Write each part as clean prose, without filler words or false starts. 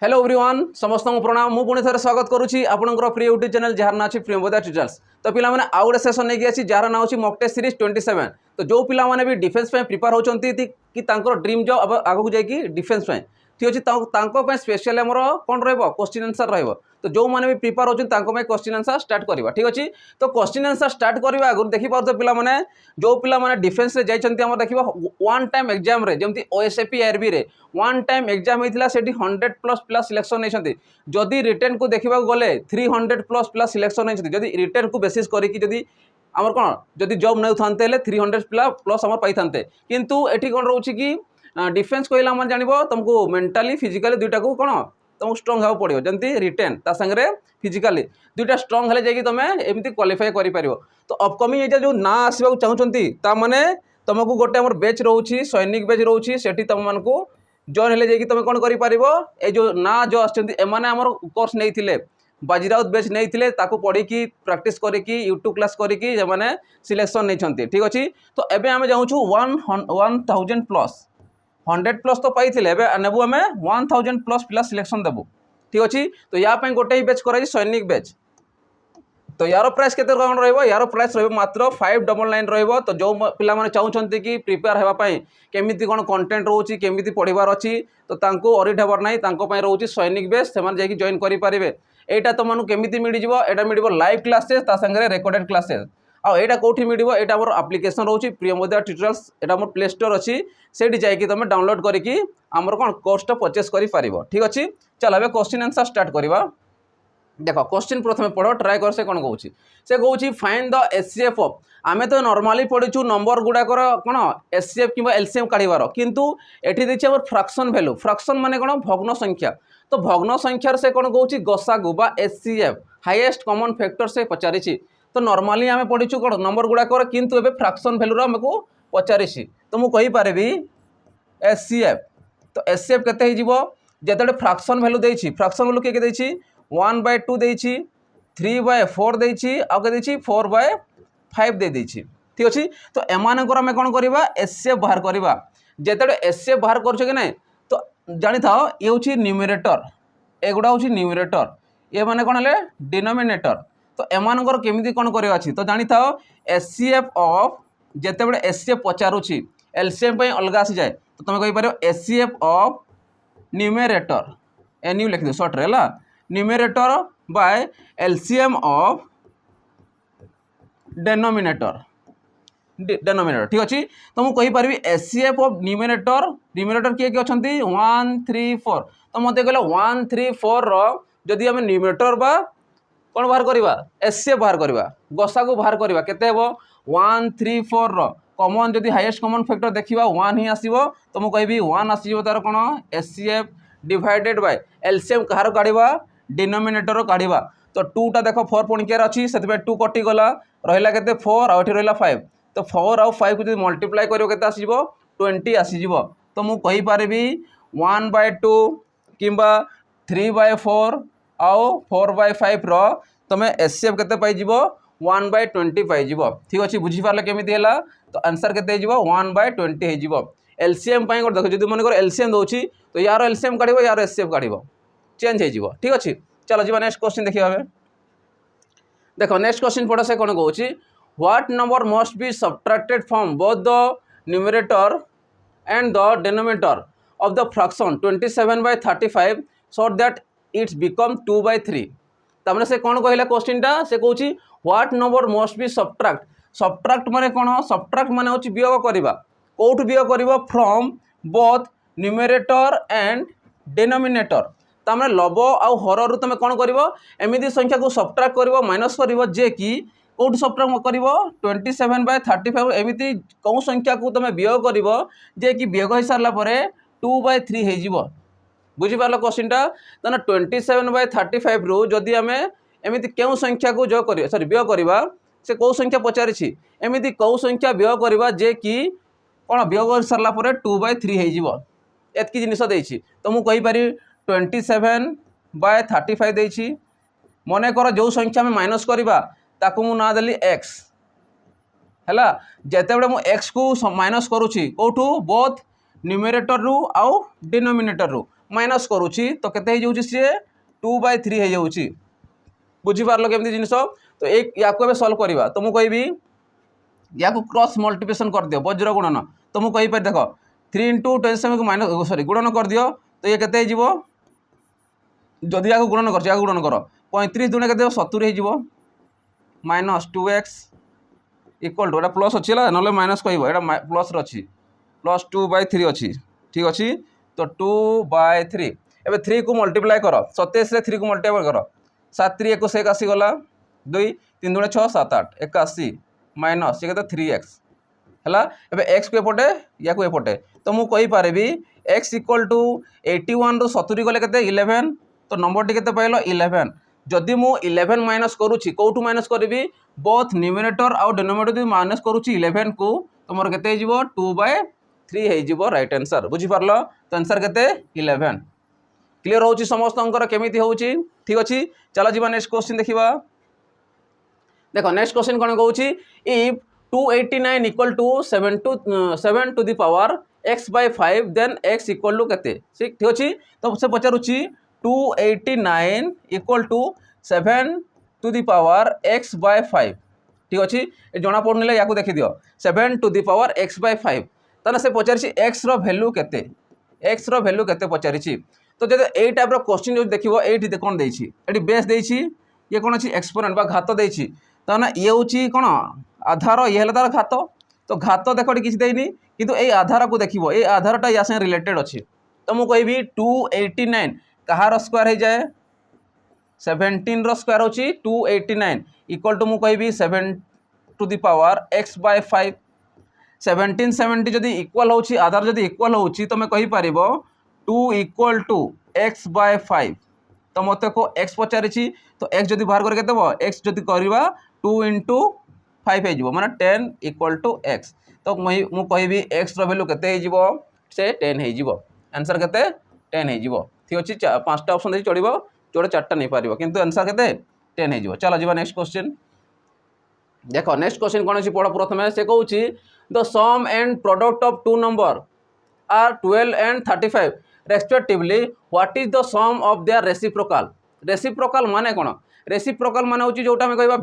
Hello everyone समस्त को प्रणाम मु पुणी थे स्वागत करुच्ची आपंकर प्रिय यूट्यूब चैनल जार ना प्रियंवदा ट्यूटोरियल्स। तो पिला माने आउ गोटे सेसन नहीं आसी जार ना होची मॉक टेस्ट सीरीज 27। तो जो पिला माने भी डिफेंस पे प्रिपेयर होचंती कि तांकर ड्रीम जॉब अब आगु जाई डिफेंस पे ठीक अच्छे तांको पे स्पेशल आमर कौन रहिबो क्वेश्चन आंसर रहिबो। तो जो माने भी प्रिपेयर होचन तांको पे क्वेश्चन आंसर स्टार्ट करबा ठीक अछि। तो क्वेश्चन आंसर स्टार्ट करबा आगु देखि पारतो पिला माने जो पिला माने डिफेंस रे जाइचंती हमर देखिबो वन टाइम एग्जाम रे जेमती ओएसएपी आरबी रे वन टाइम एग्जाम होइतिला सेठी 100+ पिला सिलेक्शन नैछंती। जदि रिटर्न को देखा गले 300+ पिला सिलेक्शन नैछंती। जदि रिटर्न को बेसिस करिकि जदि आमर कौन जदि जॉब नहीं था 300+ आम पाई था किंतु एठी कौन रोचे कि डिफेंस कहला मैंने जानव तुमको मेंटाली फिजिकली दुईटा को कौन तुमको स्ट्रंग हाँ पड़ो जमी रिटेन ता सागरे फिजिकाली दुईटा स्ट्रंग हेले जाकि तुम एमती क्वालिफाई कर। तो अपकमिंग ये जो ना आसवा चाहती ताने तुमको गोटे आम बैच रोचे सैनिक बैच रोचे से तुमको जॉइन हेले जाकि तुम कौन कर जो ना जो आसमाने आमर कोर्स नहीं बाजीराउत बैच नहीं पढ़ी प्रैक्टिस करके यूट्यूब क्लास करके सिलेक्शन नहीं ठीक अच्छे। तो एबे आम जाऊँ 1000+ 100+ तो पाई नेबू आम 1000+ पिला सिलेक्शन देबू ठीक अच्छे। तो या गोटे ही बैच कर सैनिक बैच। तो यार प्राइस केते कौन रहिबो यार प्राइस रहिबो मात्र 599 रहिबो। तो जो पिला माने चाहउछंती कि प्रिपेयर हेबा पई केमिति कोन कंटेंट रोची केमिति पढिबार अछि तो तांको ऑडिट हेबार नाही तांको पई रोची सैनिक बेस से माने जाकि जॉइन करि पारिबे। एटा तो मानु केमिति मिलि जिवो एटा मिलिबो लाइव क्लासेस ता संगे रेकॉर्डेड क्लासेस। आ एटा कोठी मिलिबो एटा हमर एप्लीकेशन रोची प्रियंवदा ट्यूटोरियल्स एटा हमर प्ले स्टोर अछि सेठी जाकि तमे डाउनलोड करिकि हमर कोन कोर्स टा परचेस करि पारिबो ठीक अछि। चल हबे क्वेश्चन आंसर स्टार्ट करिबा। देख क्वेश्चन प्रथम पढ़ ट्राए कर से कौन कौन से कौन फाइंड द एचसीएफ ऑफ आम तो नॉर्मली पढ़ीचु नंबर गुड़ाकर कौन एचसीएफ कि एलसीएम काढ़ार किंतु एठी देखिए आम फ्रैक्शन वैल्यू फ्रैक्शन माने कौन भग्न संख्या। तो भग्न संख्यार से कौन कौन गसागु बा एचसीएफ हाईएस्ट कॉमन फैक्टर से पचारि। तो नॉर्मली आम पढ़ीचु कौन नंबर गुड़ाकर किंतु एबे फ्रैक्शन वैल्यू आमको पचारि। तो मुझे कहीपरि एचसीएफ तो एचसीएफ केते हो जिते फ्रैक्शन वैल्यू देछि फ्रैक्शन वैल्यू किए देछि 1/2 देछि 3/4 देछि आउ के 4/5 दे देछि ठीक अछि। तो एमानकर आम कौन करवा एचसीएफ बाहर करवा जिते एचसीएफ बाहर कर कि ना तो जानी था ये हूँ न्यूमरेटर एगुड़ा हूँ न्यूमरेटर ये माने कौन है डिनोमिनेटर। तो एमानकर केमिति कौन करवा अछि तो जानी था एचसीएफ ऑफ जिते एचसीएफ पचारुछि एलसीएम पे अलग आसी जाए तो तुम कहीपर एचसीएफ ऑफ न्यूमरेटर एनयू लिखिद सर्ट है numerator by LCM of denominator ठीक अच्छे। तो मुझे कहीपरि एचसीएफ ऑफ न्यूमरेटर किए किए अच्छा 1 3 4 तो मत कहले 1 3 4 रदि आम न्यूमरेटर बा कौन बाहर करवा एचसीएफ बाहर करवा गसा को बाहर करवा केते हेबो 1 3 4 कॉमन जदि हाईएस्ट कॉमन फैक्टर देखा 1 ही आसो तो मुझे कहि 1 आसो तार कौन एचसीएफ डिवाइडेड बाय एलसीएम कहार काढ़ा डिनोमिनेटर काढ़ा। तो 2टा देख 4 पणिकार अच्छी से 2 कटिगला रहा के 4 आउ रहा 5 तो 4 आउ 5 को जो मल्टीप्लाई कर आसो 20 आसीज। तो मुझे कहीपरि 1/2 कि 3/4 आउ 4/5 तुम एचसीएफ के पाइज 1/20 पाइज ठीक अच्छे बुझीपारे केमी है। तो आंसर के 1/20 हो एलसीएम देख जो मन एलसीएम दूसरी तो यार एलसीएम काढ़ यार एचसीएफ काढ़ चेंज हो ठीक अच्छे। चलो जी नेक्स्ट क्वेश्चन देखिए देख नेक्स्ट क्वेश्चन पढ़ से कौन कौन what number must be subtracted from both the numerator and the denominator of the fraction 27/35 so that it's become 2/3। तमें से कौन कहला क्वेश्चन टा से कौन what number must be subtract माने कौन सब्ट्रैक्ट माने होची वियोग करवा कौटू वियोग करवा from both numerator and denominator तामने लब आउ हर तुम कौन कर एमती संख्या को सब्ट्रैक्ट कर माइनस कर जे कि कौट सब्ट्रैक्ट कर 27/35 एमती कौ संख्या को तुम वियोग कर जे कि वियोग हो सारापर 2/3 हो बुझीपार क्वेश्चन टा। तो 27/35 रु जदि आम एमती क्यों संख्या को जो कर सॉरी वियोग करवा से कौ संख्या पचारि एमती कौ संख्या वियोग करवा जे कि कौन वियोग कर सारापर 2/3 हो एतकी जिनिस देछि। तो मुझे कहीपरि 27/35 देछि मन कर जो संख्या में माइनस करवा ताकू मु ना देली एक्स है जिते मुझे एक्स को माइनस करुच्ची कौटू बोथ न्यूमरेटर रु आउ डिनोमिनेटर रु माइनस करुच्ची तो केते हो सी 2/3 हो बुझीपार केमती जिनस तो एक या सल्व करवा तो मुझे कहबी या क्रॉस मल्टीप्लिकेशन कर दियो वज्र गुणन तो मुझे कहीपर देख 3 × 27 को माइनस सॉरी गुणन कर दियो तो ये केते हो जदि या गुणन कर गुणन कर 35 दुणे के 70 हो minus 2x equal two plus अच्छी है ना माइनस कह प्लस अच्छी प्लस 2/3 अच्छी ठीक अच्छे तो 2/3 एवं 3 को मल्टीप्लाई कर 27 रे 3 को मल्टीप्लाई कर 7 3 21 1 आसीगला 2 3 दुणे 6 7 8 81 माइनस ये 3x है एवं x को एपटे या को एपटे तो मुझे कहीपरि x इक्वल टू 81 रू 70 गले के 11 तो नंबर टी पाइल 11 जदि मु 11 माइनस करुच्ची कौटू माइनस करी बोथ न्यूमिनेटर आउ डिनोमिनेटर माइनस करुच्ची 11 को तो मोर केते 2/3 हो राइट आंसर बुझीपार तो आंसर केते 11 क्लीयर हो समस्त केमी हो ठीक अच्छे चलो जी नेक्स्ट क्वेश्चन देखा देखो नेक्स्ट क्वेश्चन कौन कौन if 289 equal to 7 to the power x/5 then x equal to केते ठीक अच्छे तो से पचारुची 289 equal to 7 to the power x/5 ठीक अच्छे जना पड़ने या देखी दियो 7 टू द पावर x/5 ताना से पचारि x रो वैल्यू केते x रो वैल्यू केते पचारि तो जब ए टाइप रो क्वेश्चन जो देखिबो एठी कोन देछि एठी बेस देछि ये कौन अच्छी एक्सपोनेंट बा घात देछि तो ना ये हूँ कौन आधार ये है तार घात तो घात देख किसी देनी किंतु ये आधार को देखो ये आधारटा या संगे रिलेटेड अच्छी तो मुझे कहि 289 कहार स्क्वायर हो जाए 17 रो स्क्वायर होची 289 इक्वल टू मुझे कहि 7 टू द पावर x/5 17 70 जदि इक्वल होची आधार जदि इक्वल होची तो मैं कहि परिबो 2 इक्वल टू x/5 तो मत को x पचारि तो x जदि बाहर करके देव x जदि करवा 2 × 5 हो माने 10 इक्वल टू x तो मुझे कहि x रो वैल्यू केते हो से 10 हो आंसर केते 10 हो ठीक अच्छे 5टा ऑप्शन दे चढ़ो जोड़े 4टा नहीं पार किंतु आंसर केते 10 हो चलो जी नेक्स्ट क्वेश्चन देखो नेक्स्ट क्वेश्चन कौन अच्छी पढ़ प्रथम से कहूँ the sum and product of two number are 12 and 35 respectively what is the sum of their reciprocal माने कौन रेसिप्रोकाल माने होची जोटा हम कहबा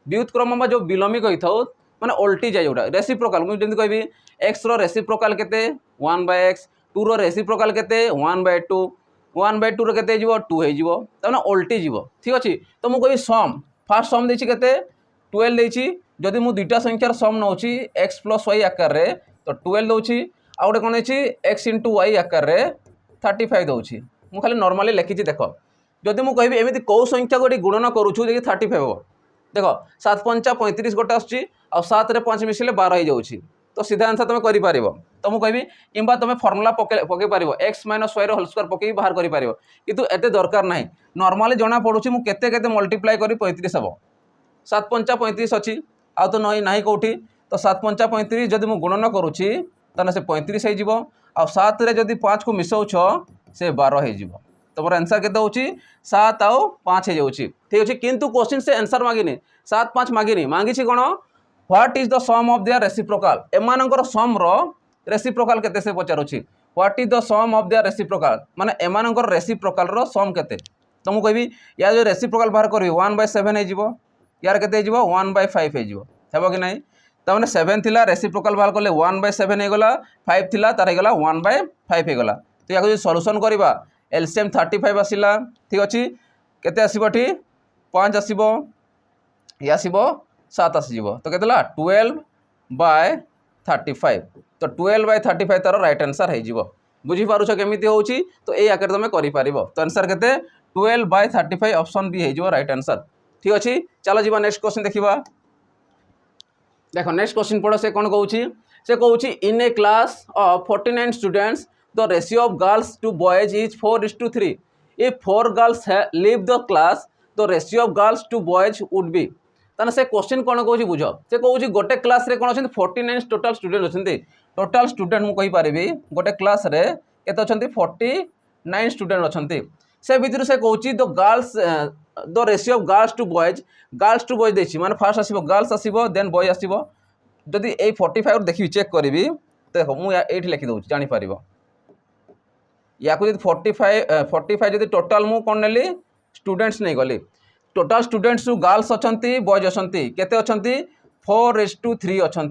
व्युत्क्रम जो विलोमी कहि थाउ माने उल्टी जाए जोटा रेसिप्रोकाल मु जेंति कहबी x रो रेसिप्रोकाल केते 1/x 2 रो रेसिप्रोकाल केते 1/2 1/2 रो केते जीवो 2 हे जीवो तने उल्टी जीवो ठीक अछि तो मु कहबी सम फर्स्ट सम देछि केते 12 देछि जदि मु दुईटा संख्यार सम नउछि x + y आकार रे तो 12 दउछि आ गोटे कौन अच्छी x × y आकार रे 35 दउछि मु खाली नॉर्मली लिखिछि देख जदि मु कहबी एमिति कौ संख्या गोटे गुणन करूछु जे 35 हो देख 7 × 5 = 35 गोटे आछि आ 7 रे 5 मिसिले 12 हो जाउछि तो सीधा आंसर तुम करि पारिबो तो मु कहबी किंबा तुम फार्मूला पके पारिबो x - y रो होल स्क्वायर पके बाहर करि पारिबो किंतु एते दरकार नाही नॉर्मली जना पडुछि मु केते केते मल्टीप्लाई करी 35 हबो 7 × 5 = 35 अछि आ तो नाही कोठी तो 7 × 5 = 35 जदि मु गुणन करूछि ताने से 35 हो आ 7 रे जदि 5 को मिसाउछ से 12 हो तुम आंसर केते होची 7 आउ 5 हो जाउछि ठीक अछि किंतु क्वेश्चन से आंसर मागिनी 7 5 मागिनी मांगिछि कोन what is the sum of their reciprocal एमानकर सम रो रेसिप्रोकाल केते से पचारुछि what is the sum of their reciprocal माने एमानकर रेसिप्रोकाल रो सम केते तो मु कहबी या जो रेसिप्रोकाल बाहर करबी 1/7 हो जिवो यार केते हो जिवो 1/5 हो जिवो हेबो कि नाही तमाने 7 थिला रेसिप्रोकाल बाहर कले 1/7 हो गला 5 थिला तार हो गला 1/5 हो गला तो या सॉल्यूशन करबा एलसीएम 35 आसिला ठीक अछि केते आसीबो ठी 5 आसीबो या आसीबो 7 आसीबो तो केतेला 12/35 तो 12/35 तार राइट आंसर हो जिवो बुझी पारुछ केमिति होउची तो ए आकर तमे करि पारिबो तो आंसर केते 12/35 ऑप्शन बी हो जिवो राइट आंसर ठीक अछि चलो जीवा नेक्स्ट क्वेश्चन देखिबा देखो नेक्स्ट क्वेश्चन पढ़ो से कौन कहूँ in a class of 49 students the ratio of girls to boys is 4:3 if 4 girls leave the class the ratio of girls to boys would be ताने से क्वेश्चन कौन कहूँ बुझ से कहूँ गोटे क्लास रे कौन अच्छे 49 टोटाल स्टूडेंट अच्छे टोटाल स्टूडेंट मुझे पारि गोटे क्लास रे केते अच्छे 49 स्टूडेंट अच्छे से भितर से कहूँ the girls the ratio of girls to boys देखिए माने फास्ट आसीबो गर्ल्स आसीबो देन बॉय आसीबो जदि ए 45 देखिए चेक करी देखो मुझे ये लिखि दूँ जानी पारिबो या को 45 जदि टोटाल मु कौन नेली स्टूडेंट्स नहीं गली टोटाल स्टूडेंट्स गर्ल्स अच्छा बॉयज अच्छा केते अच्छा 4:3 अच्छा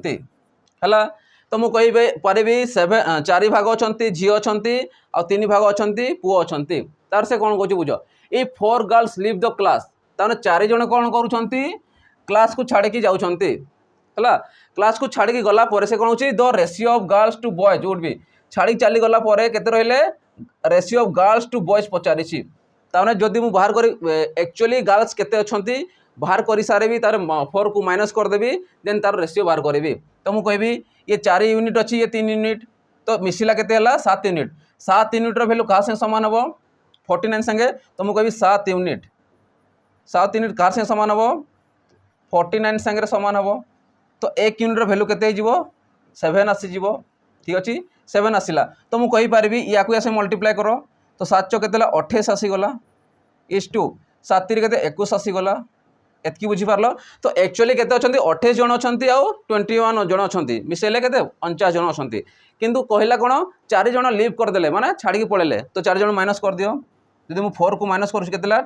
है। तो मुझे कही पारि 4 भाग अच्छा झी अच्छा आ 3 भाग अच्छा पुओ अच्छा तार से कौन कह बुझ ये 4 गर्ल्स लिव द क्लास तार 4 जन कौन कर क्लास को छाड़ी जाऊँच है क्लास को छाड़ी गला से कौन हो the ratio of girls to boys would be छाड़ी चली गला केते रहिले ratio of girls to boys पचारि ताने जदि मु बाहर कर एक्चुअली गर्ल्स केते अछंती बाहर कर सारे भी तार 4 को माइनस करदेवी देन तार रेशियो बाहर करी तो मुझे कहबी ये 4 यूनिट अच्छी ये 3 यूनिट तो मिसिला केते हला 7 यूनिट 7 यूनिट रो वैल्यू कहा से सामान हम 49 संगे तो मुझे कहबी 7 यूनिट कहा से सामान हम 49 संगे सामान हम तो 1 यूनिट रो वैल्यू केते हो 7 आसीज ठीक अच्छे 7 आसला तो मुझे कहीपरि या को मल्टीप्लाई कर तो 7 चौक के 28 आसीगला इस टू 7 3 के 21 आसीगला एतकी बुझीपार तो एक्चुअली केते अच्छा 28 जन अच्छा आउ 21 जन अच्छा मिसेले के 49 जन अच्छा किंतु कहला कौन 4 जन लिव करदे माने छाड़ी पड़े तो 4 जन माइनस कर दियो जब मुझे 4 को माइनस कर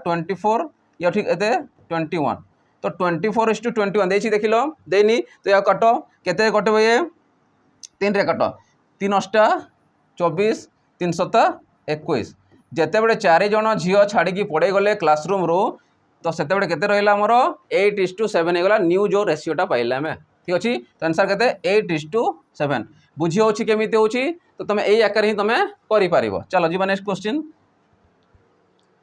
24 या ठीक है 21 तो 24:21 देखी देख लो देनी तो या कट केते कटे ये 3 रे कट 3 अष्टा 24 3 सता 21 जिते बड़े 4 जन झील छाड़ी पड़े गले क्लासरूम रो तो से केते रहा आमर 8:7 होगा न्यू जो रेसीोटा पाइले आम ठीक अच्छे तो आंसर के 8:7 बुझी हो केमी हो तो तुम यही आकार ही तुम कर चलो जी नेक्स्ट क्वेश्चन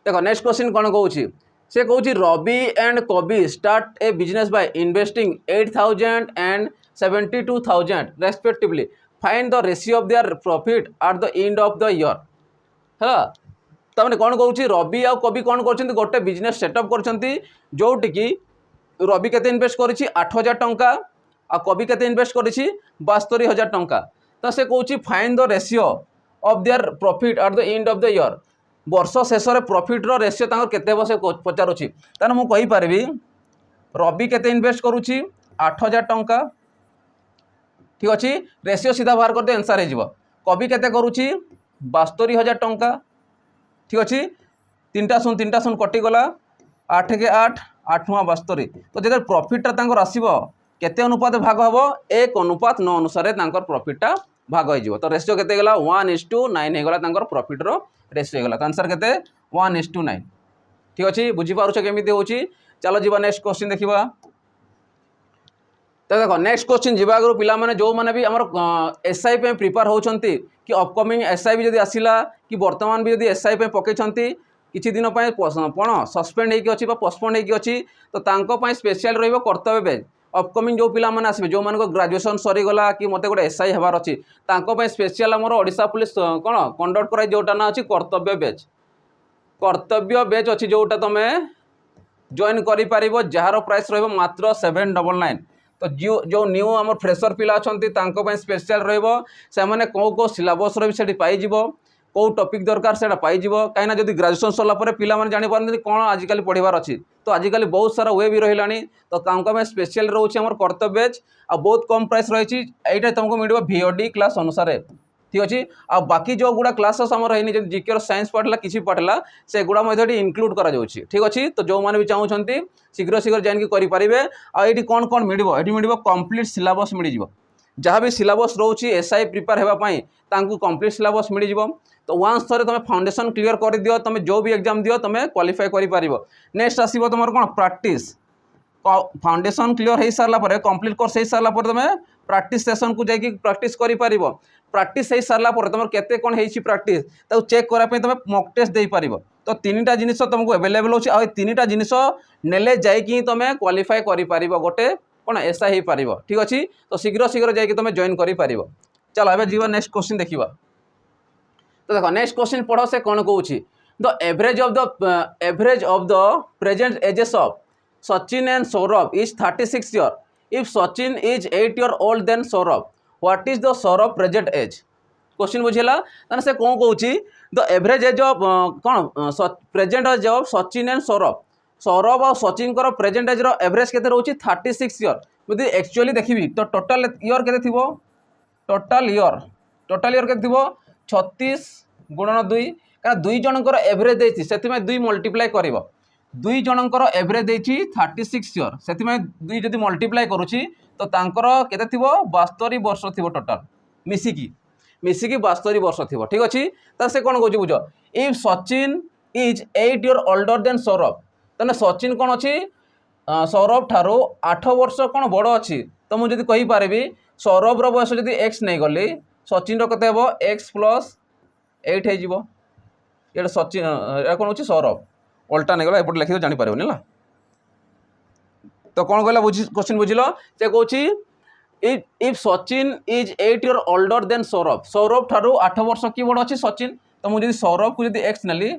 देखो नेक्स्ट क्वेश्चन कौन कौन से कौन रवि एंड कवि start A business by investing 8,000 and 72,000 respectively find the ratio of their profit at the end of the year है तमें कौन कौन रवि आ कवि कौन कर गोटे बिजनेस सेटअप कर जोटिकी रवि केते इन्वेस्ट कर 8,000 टंका आ कवि केते इन्वेस्ट कर 72,000 टंका तो से कौन find the ratio of their profit at the end of the year वर्ष शेष प्रॉफिट रो रेशियो तांकर केते बसे पचारुछि ताने मु कहि पारबी रवि केते इन्वेस्ट करूछि 8,000 टंका ठीक अच्छे रेशियो सीधा बाहर कर दे आंसर हो कवि केते करूछि 72,000 टंका ठीक अच्छे 3 शून कटिगला 8 के 8 8 9 72 तो जब प्रॉफिटा आसो केते अनुपात भाग हम 1:9 अनुसार प्रॉफिटा भाग हो तो रेशियो केते गला 1:9 होगा प्रॉफिट रो रेशियो होगा तो आंसर केते 1:9 ठीक अच्छे बुझीपारुछ केमी हो चलो जी नेक्स्ट क्वेश्चन देखा तो देखो नेक्स्ट क्वेश्चन जी आगे पिला माने जो माने भी आमर एसआई पे प्रिपेयर होचंती कि अपकमिंग एसआई भी जदि आसिला कि वर्तमान भी जदि एसआई पे पकेचंती किछि दिन पय कोन सस्पेंड होइकी अछि बा पोस्टपोन होइकी अछि तो तांको पय स्पेशल रहइबो कर्तव्य बेच अपकमिंग जो पिला माने आसीबे जो मानको ग्रेजुएशन सरी गला कि मते गोटे एसआई हेबार अछि तांको पय स्पेशल आमर ओडिशा पुलिस कोन कंडक्ट कराई जोटा ना अछि कर्तव्य बेच अछि जोटा तमे जॉइन करि पारिबो जहार प्राइस रहइबो मात्र 799 तो जो न्यू आम फ्रेशर पिला अच्छा स्पेशल रही कौ सिलेबस भी पाइज कौ टॉपिक दरकार से पाइज कहीं जब ग्रेजुएशन सरला पिला जानी पारती कौन आजिकल पढ़ार अच्छी तो आजिकल बहुत सारा वे भी रही तो स्पेशल रोचे आम कर्तव्य आ बहुत कम प्राइस रही है तुमको मिल VOD क्लास अनुसार ठीक अच्छे आ बाकी जो गुड़ा क्लासेस आम रही जीके साइंस पढ़ला किसी पढ़ला से गुड़ा इनक्लूड करा जाउछि ठीक अच्छे तो जो मैंने भी चाहूँगी शीघ्र शीघ्र जान करेंगे आईटी कौन कौन मिल कंप्लीट सिलेबस मिल जहाँ भी सिलेबस रोचे एसआई प्रिपेयर होगापाई कंप्लीट सिलेबस मिल तो वन्स थे तुम फाउंडेशन क्लियर कर दियो तुम जो भी एग्जाम दियो तुम क्वालिफाई कर नेक्स्ट आसो तुम कौन प्रैक्टिस फाउंडेशन क्लियर हो सारापर कंप्लीट कोर्स हो सारापर तुम प्रैक्टिस सेशन को जाकि प्रैक्टिस कर प्रैक्टिस हो सारापर तुम केते कौन हो प्रैक्टिस चेक करापी तुम मॉक टेस्ट दे पार तो 3टा जिनिस तुमको अवेलेबल होची आ 3टा जिनिस नेले जाकि तुम क्वालिफाई कर गोटे कौन एसआई हो पार ठीक अच्छे तो शीघ्र शीघ्र जाकि तुम जॉइन कर चलो एवं जीवा नेक्स्ट क्वेश्चन देखा तो देखो नेक्स्ट क्वेश्चन पढ़ो से कौन कौन the average of the present ages of Sachin and Saurabh is 36 year. If Sachin is 8 year old than Saurabh, what is the Saurabh present age? Question बुझेला ताने से कौन कहूँ द एवरेज एज ऑफ कौन present age of Sachin and Saurabh और सचिन को present as average केते रोची 36 year यदि एक्चुअली देखी तो टोटाल इयर केते थिबो टोटाल इयर केते थिबो 36 गुणन 2 क्या 2 जनकर एवरेज देती से 2 मल्टीप्लाई कर 2 जनकर एवरेज देती 36 इयर से 2 जब मल्टीप्लाई करुच्ची तो तांकर केते थिबो 72 वर्ष थिबो टोटल मिसिकी 72 वर्ष थिबो ठीक अछि त से कोन कहूची बुझ if Sachin is 8 year older than Saurabh तने सचिन कोन अछि सौरभ ठारो 8 वर्ष कोन बड़ अछि तो मु जदि कहि पारेबी सौरभ रो बयस जदि x नै गली सचिन रो कते हेबो x + 8 हे जिवो ये सचिन ए कोन अछि सौरभ उल्टा नै गला एपट लिखि जानि पारेबनी ला तो कौन कहला क्वेश्चन बुझिल से कहूँ if Sachin is 8 year older than Saurabh Saurabh ठारू 8 वर्ष कि बड़ अच्छी सचिन तो मुझे सौरभ को जब एक्स नेली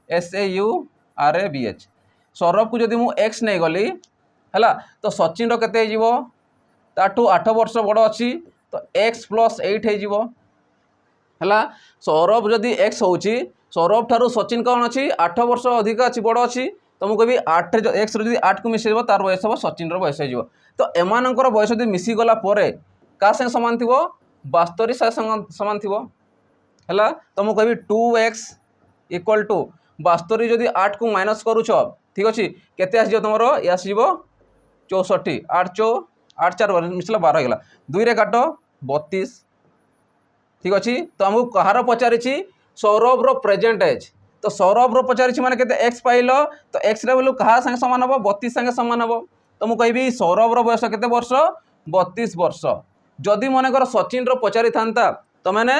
SAURABH सौरभ को जब मुझे एक्स नहीं गली है तो सचिन केते ताठू 8 वर्ष बड़ अच्छी तो x + 8 है सौरभ जदि x हो सौरभ ठारू सचिन कौन अच्छी 8 वर्ष अधिक अच्छी बड़ अच्छी तो मुझे 8 एक्स रो 8 को मिसेब तार बयस हम सचिन बयस हो तो एमानकर बयस जब मिसीगला क्या संगे सामान थी 72 सामान थी है तो मुझे कहि 2x = 72 जदि 8 को माइनस करुच ठीक अच्छे केते आस तुम ये आस 64 8 4 मिसला 12 होगा 2 रे काट 32 ठीक अच्छे तो आमको कहार पचारि सौरभ रो प्रेजेंट एज तो सौरभ रो पचारि माने केते x पाइल तो x रे वैल्यू कहा संगे सामान हम 32 संगे सामान हम तो मुझे कहि सौरभ रो बयस केते वर्ष 32 वर्ष जदि मनकर सचिन रो पचारि थांता तो मैंने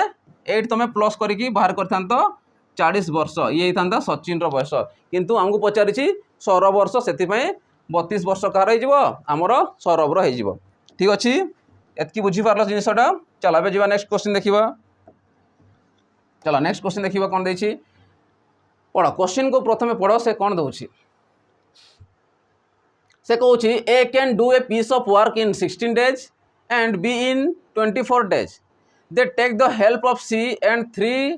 8 तुम प्लस करके बाहर कर 40 वर्ष ये था सचिन रो बयस किंतु आमको पचारि सौरभ वर्ष से 32 वर्ष कहार होमर सौरभ रो ठीक अच्छे एतकी बुझीपार जिनसटा चल अब जा नेक्स्ट क्वेश्चन देखा चलो नेक्स्ट क्वेश्चन देखा कौन देछि पढ़ क्वेश्चन को प्रथम पढ़ से कौन दौर से कहूँ A can do a piece of work in 16 days and B in 24 days they take the help of C and 3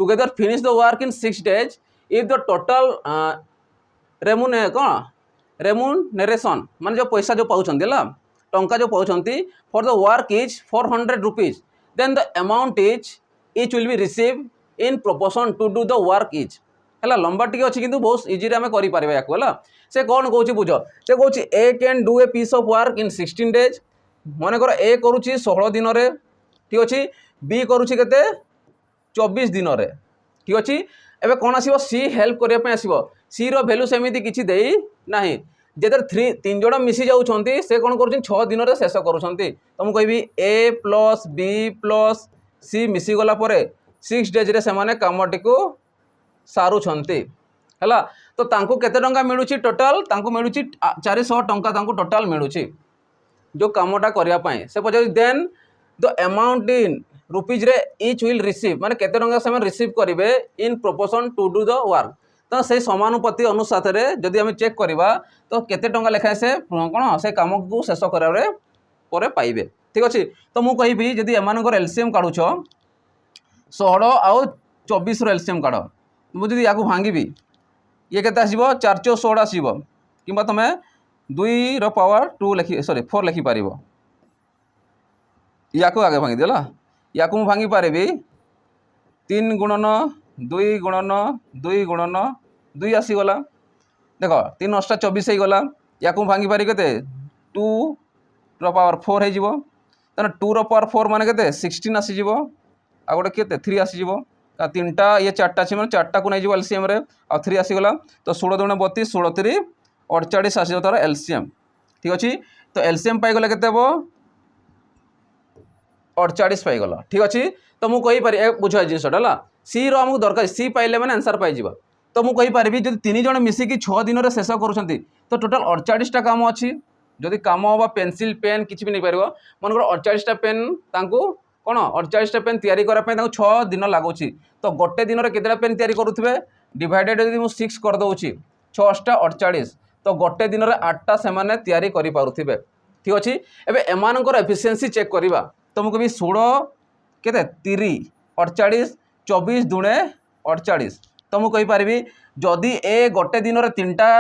together finish the work in 6 days if the total remuneration मान जो पैसा जो पाँच टंका जो पाँच for the work is 400 rupees then the amount is each will be received in proportion to do the work is है लंबा टी अच्छी किंतु बहुत इजी आम करें या से कौन कौच बुझ से कहूँ A can do a piece of work in 16 days मनकर ए करुच्ची 16 दिन रे ठीक अच्छे बी करुच्ची केते 24 दिन रे ठीक अच्छे एबे कौन आसीबो सी हेल्प करने आसीबो सी रो वैल्यू सेमिति किछि देई नाही जेदर 3 जण मिसी जाउछंती से कौन करुछन 6 दिन रे शेष करुछंती तो मु कहबी ए प्लस बी प्लस सी मिसी गला परे 6 days रे से माने कामटी को सारुछंती हैला तो तांको केते टंका मिलुची टोटल तांको मिलुची 400 टंका तांको टोटल मिलुची जो कामटा करिया पई से पछे then the amount in rupees रे ईच विल रिसीव माने केते टंका से रिसीव करिवे in proportion to do the work तो से समानुपाती अनुसार रे जदि हम चेक करबा तो केते टंका लेखा से कोन से काम को शेष करारे परे पाइबे ठीक अछि तो मु कहिबी जदि एमानकर एलसीएम काढुछ 16 आउ 24 रो एलसीएम काढ मुझे या भांगी ये के 4 × 16 आसो कि तुम 2 रो पावर 2 लिखि सॉरी 4 लिखिपार या आगे भांगी देला या भांगी पारि 3 गुणन 2 गुणन 2 गुणन 2 आसीगला देख 3 × 8 = 24 होगा या भांगी पारि के 2 रो पावर 4 हो 2 रो पावर 4 मान के 16 आसीज आ गोटे के 3 आसीज 3टा ये 4टा अच्छी मैंने 4टा को नहीं एलसीएम रे आ 3 आसीगला तो 16 × 2 = 32 16 × 3 = 48 आस तार एलसीएम ठीक अच्छे तो एलसीएम पाईगले के 48 पाईगला ठीक अच्छे तो मुझे कहींपारि बुझा जिनसा है सी रमको दरकार सी पाइले मैंने आंसर पाई तो मुझे कहींपारि जब 3 जण मिसिकी 6 दिन में शेष कर तो टोटाल 48टा काम अच्छी जदि काम हम पेनसिल पेन किसी भी नहीं पार मनकर 48टा पेन कौन 48टा पेन तैयारी करने 6 दिन लगुच तो गोटे दिन में केतेटा पेन तैयारी करुवे डिवाइडेड जब 6 करदे 6 × 48 तो गोटे दिन में 8टा से तैयारी करें ठीक अच्छे एवं एमानकर एफिशिएंसी चेक करवा तो मुझे 16 के 30 48 24 दुणे 48 तो मुझे कहींपारि जदि ए गोटे दिन में 3टा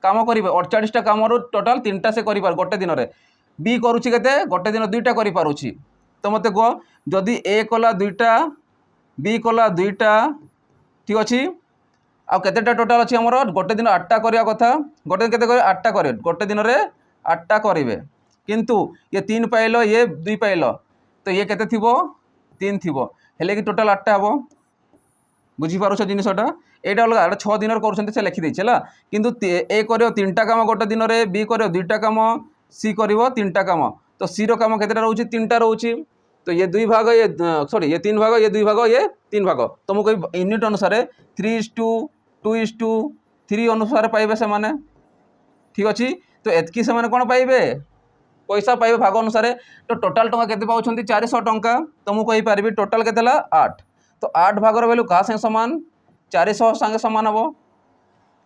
काम करेंगे 48टा काम टोटाल 3टा से कर गोटे दिन में बी करुच्ची के गोटे दिन 2टा करें तो मत कह जदि ए कला 2टा बी कला दुईटा ठीक अच्छे आउ केतेटा टोटाल अच्छी आमर गोटे दिन 8टा करवा कथा गोटे दिन केते 8टा करे गोटे दिन में 8टा करेंगे किंतु ये 3 पाइल ये 2 पाइल तो ये केते थिबो 3 थिबो हेले कि टोटाल 8टा हम बुझीपार जिनसटा यहाँ अलग 6 दिन कर लिखिदे किंतु ए कर 3टा कम गोटे दिन में बी कर 2टा कम सी कर 3टा कम तो सी रो केतेटा रोचे 3टा रोचे तो ये 2 भाग ये सॉरी ये 3 भाग ये 2 भाग ये 3 भाग तो मुझे यूनिट अनुसार 3:2:3 अनुसार पाइबे से माने ठीक अच्छे तो एतकी से कौन पाइबे पैसा पाइबे भाग अनुसार तो टोटाल टंका केते पाउछंती 400 टंका तो मुझे कहीपरि टोटाल केते 8 तो 8 भागर वैल्यू क्या संगे सामान 400 संगे सामान हम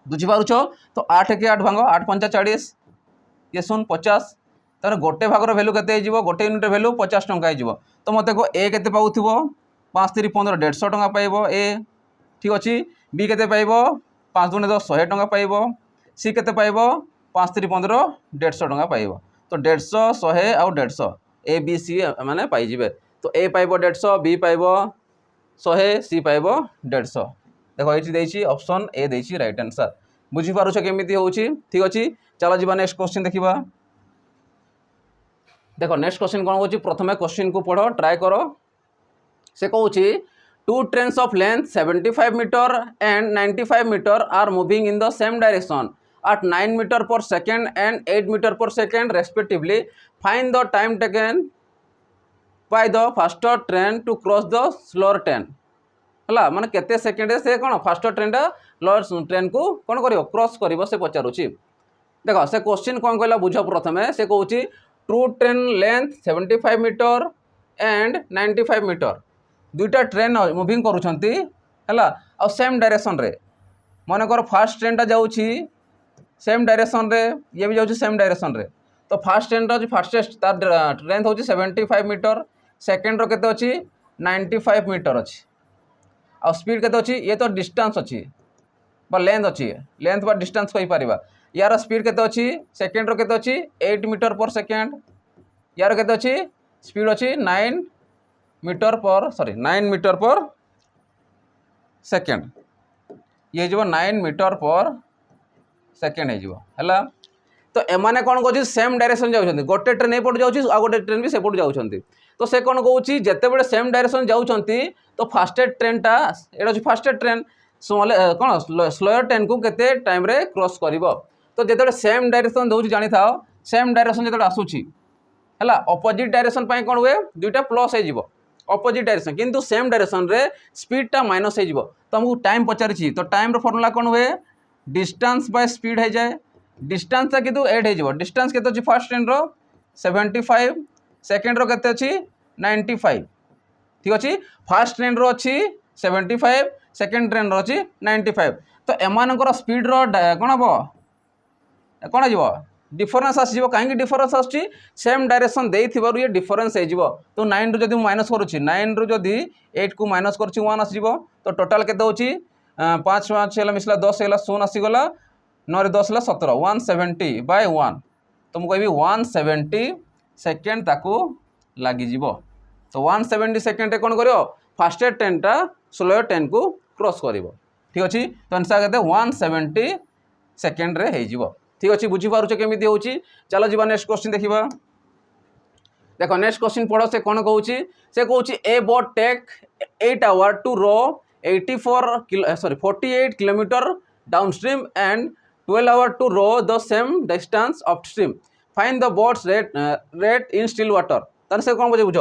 बुझीपारुछ तो 8 के 8 भाग 8 पंचा 40 ये 50 तार गोटे भागर वैल्यू केते गोटे यूनिट वैल्यू 50 टंका हो तो मत को ए केते पाउथिबो 5×3 = 15 150 टंका पाइबो ए ठीक अच्छे बी केते पाइबो 5×10 100 टंका पाइबो सी केते पाइबो 5×3 = 15 150 टंका पाइबो तो 150 100 आउ 150 ए बी सी माने पाइजिबे तो ए पाइबो 150 बी पाइबो 100 सी पाइबो 150 देखो ये देछि ऑप्शन ए देछि राइट आंसर बुझीपारुछ केमिति होउछि ठीक अच्छे चलो जी नेक्स्ट क्वेश्चन देखिबा देखो नेक्स्ट क्वेश्चन कौन होची प्रथमे क्वेश्चन को पढ़ो ट्राई करो से कहूँ 2 trains of length 75 meter and 95 meter are moving in the same direction at 9 meter per second and 8 meter per second respectively. Find the time taken by the faster train to cross the slower train. है माने केते second से कौन fast train lower train को कौन कर cross कर से पचारुची देख से क्वेश्चन कौन कहला बुझ प्रथमे से कहूँ two train length 75 meter and 95 meter दुईटा ट्रेन मुविंग करुँच है सेम डायरेक्शन रे मनकर फास्ट ट्रेन जाऊँगी सेम डायरेक्शन रे ये भी जाऊँगी सेम डायरेक्शन रे तो फास्ट ट्रेन रो फास्टेस्ट तार लेंथ हूँ 75 मीटर सेकेंड रो केते अच्छी 95 मीटर अच्छी आ स्पीड केते अच्छी ये तो डिस्टेंस अच्छी बा लेंथ अच्छी लेंथ बा डिस्टेंस कही पारिबा यार स्पीड केते अच्छी सेकेंड रो केते अच्छी 8 मीटर पर सेकेंड यार केते अच्छी स्पीड अच्छी 9 मीटर पर सेकेंड ये जो 9 मीटर पर सेकेंड है तो एमाने कौन कह सेम डायरेक्शन जाऊँ गोटे ट्रेन एपट जाऊँ आ गोटे ट्रेन भी सेपट जाऊँ तो से कौन कौन जिते बड़े सेम डायरेक्शन जाऊँ तो फास्टेस्ट ट्रेन टा ये फास्टेस्ट ट्रेन स्मॉल कौन स्लोअर ट्रेन को केते टाइम रे क्रॉस कर तो जिते सेम डायरेक्शन दूसरी जानी था सेम डायरेक्शन जो आसूसी है अपोजिट डायरेक्शन कौन हुए दुईटा प्लस हो अपोजिट डायरेक्शन किंतु सेम डायरेक्शन रे स्पीड टा माइनस हो तो हमको टाइम पचारि तो टाइम रो फॉर्मूला कौन हुए डिस्टेंस बाय स्पीड हो जाए डिस्टेंस टा किंतु ऐड हो डिस्टेंस केते अछि फर्स्ट ट्रेन रो 75 सेकेंड रो केते अछि 95 ठीक अच्छे फास्ट ट्रेन रो अच्छी 75 सेकेंड ट्रेन रो अच्छी 95 तो एमानकर स्पीड रो कौन हम कौन हो डिफरेन्स आसो कहीं डिफरेन्स आसूँ सेम डायरेक्शन दे ये डिफरेन्स हो तो 9 रु जब माइनस करुच्ची 9 रु जदि 8 को माइनस कर 1 आसो तो टोटाल के 5 5 मिसला 10 है 0 आसीगला 9 10 है 17 170 बाय 1 तो मुझे कहि 170 सेकेंड ताकू लगिज तो 170 सेकेंड कौन कर फास्टेस्ट ट्रेन टा स्लोअर ट्रेन को क्रॉस कर ठीक अच्छे तो आंसर के 170 सेकेंड रे हो ठीक अच्छे बुझीपार केमी हो चलो जी नेक्स्ट क्वेश्चन देखा देख नेक्स्ट क्वेश्चन पढ़ो से कौन कहूँ से कहूँ a boat take 8 hour to row 48 kilometer downstream and 12 hour to row the same distance upstream find the boat's rate in still water तार से कौन बुझे बुझ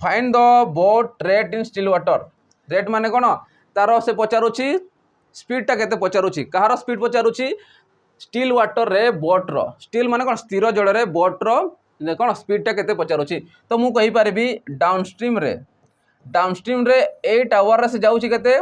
find the boat rate in still water rate माने कौन तार से पचारुची स्पीडटा केते पचारुची कहार स्पीड पचारुची स्टिल वाटर रे बोट रो स्टिल माने कौन स्थिर जल रे बोट रो कौन स्पीडटा केते पचारुची तो मु कहि पारिबी डाउन स्ट्रीम रे 8 आवर से जाऊँगी केते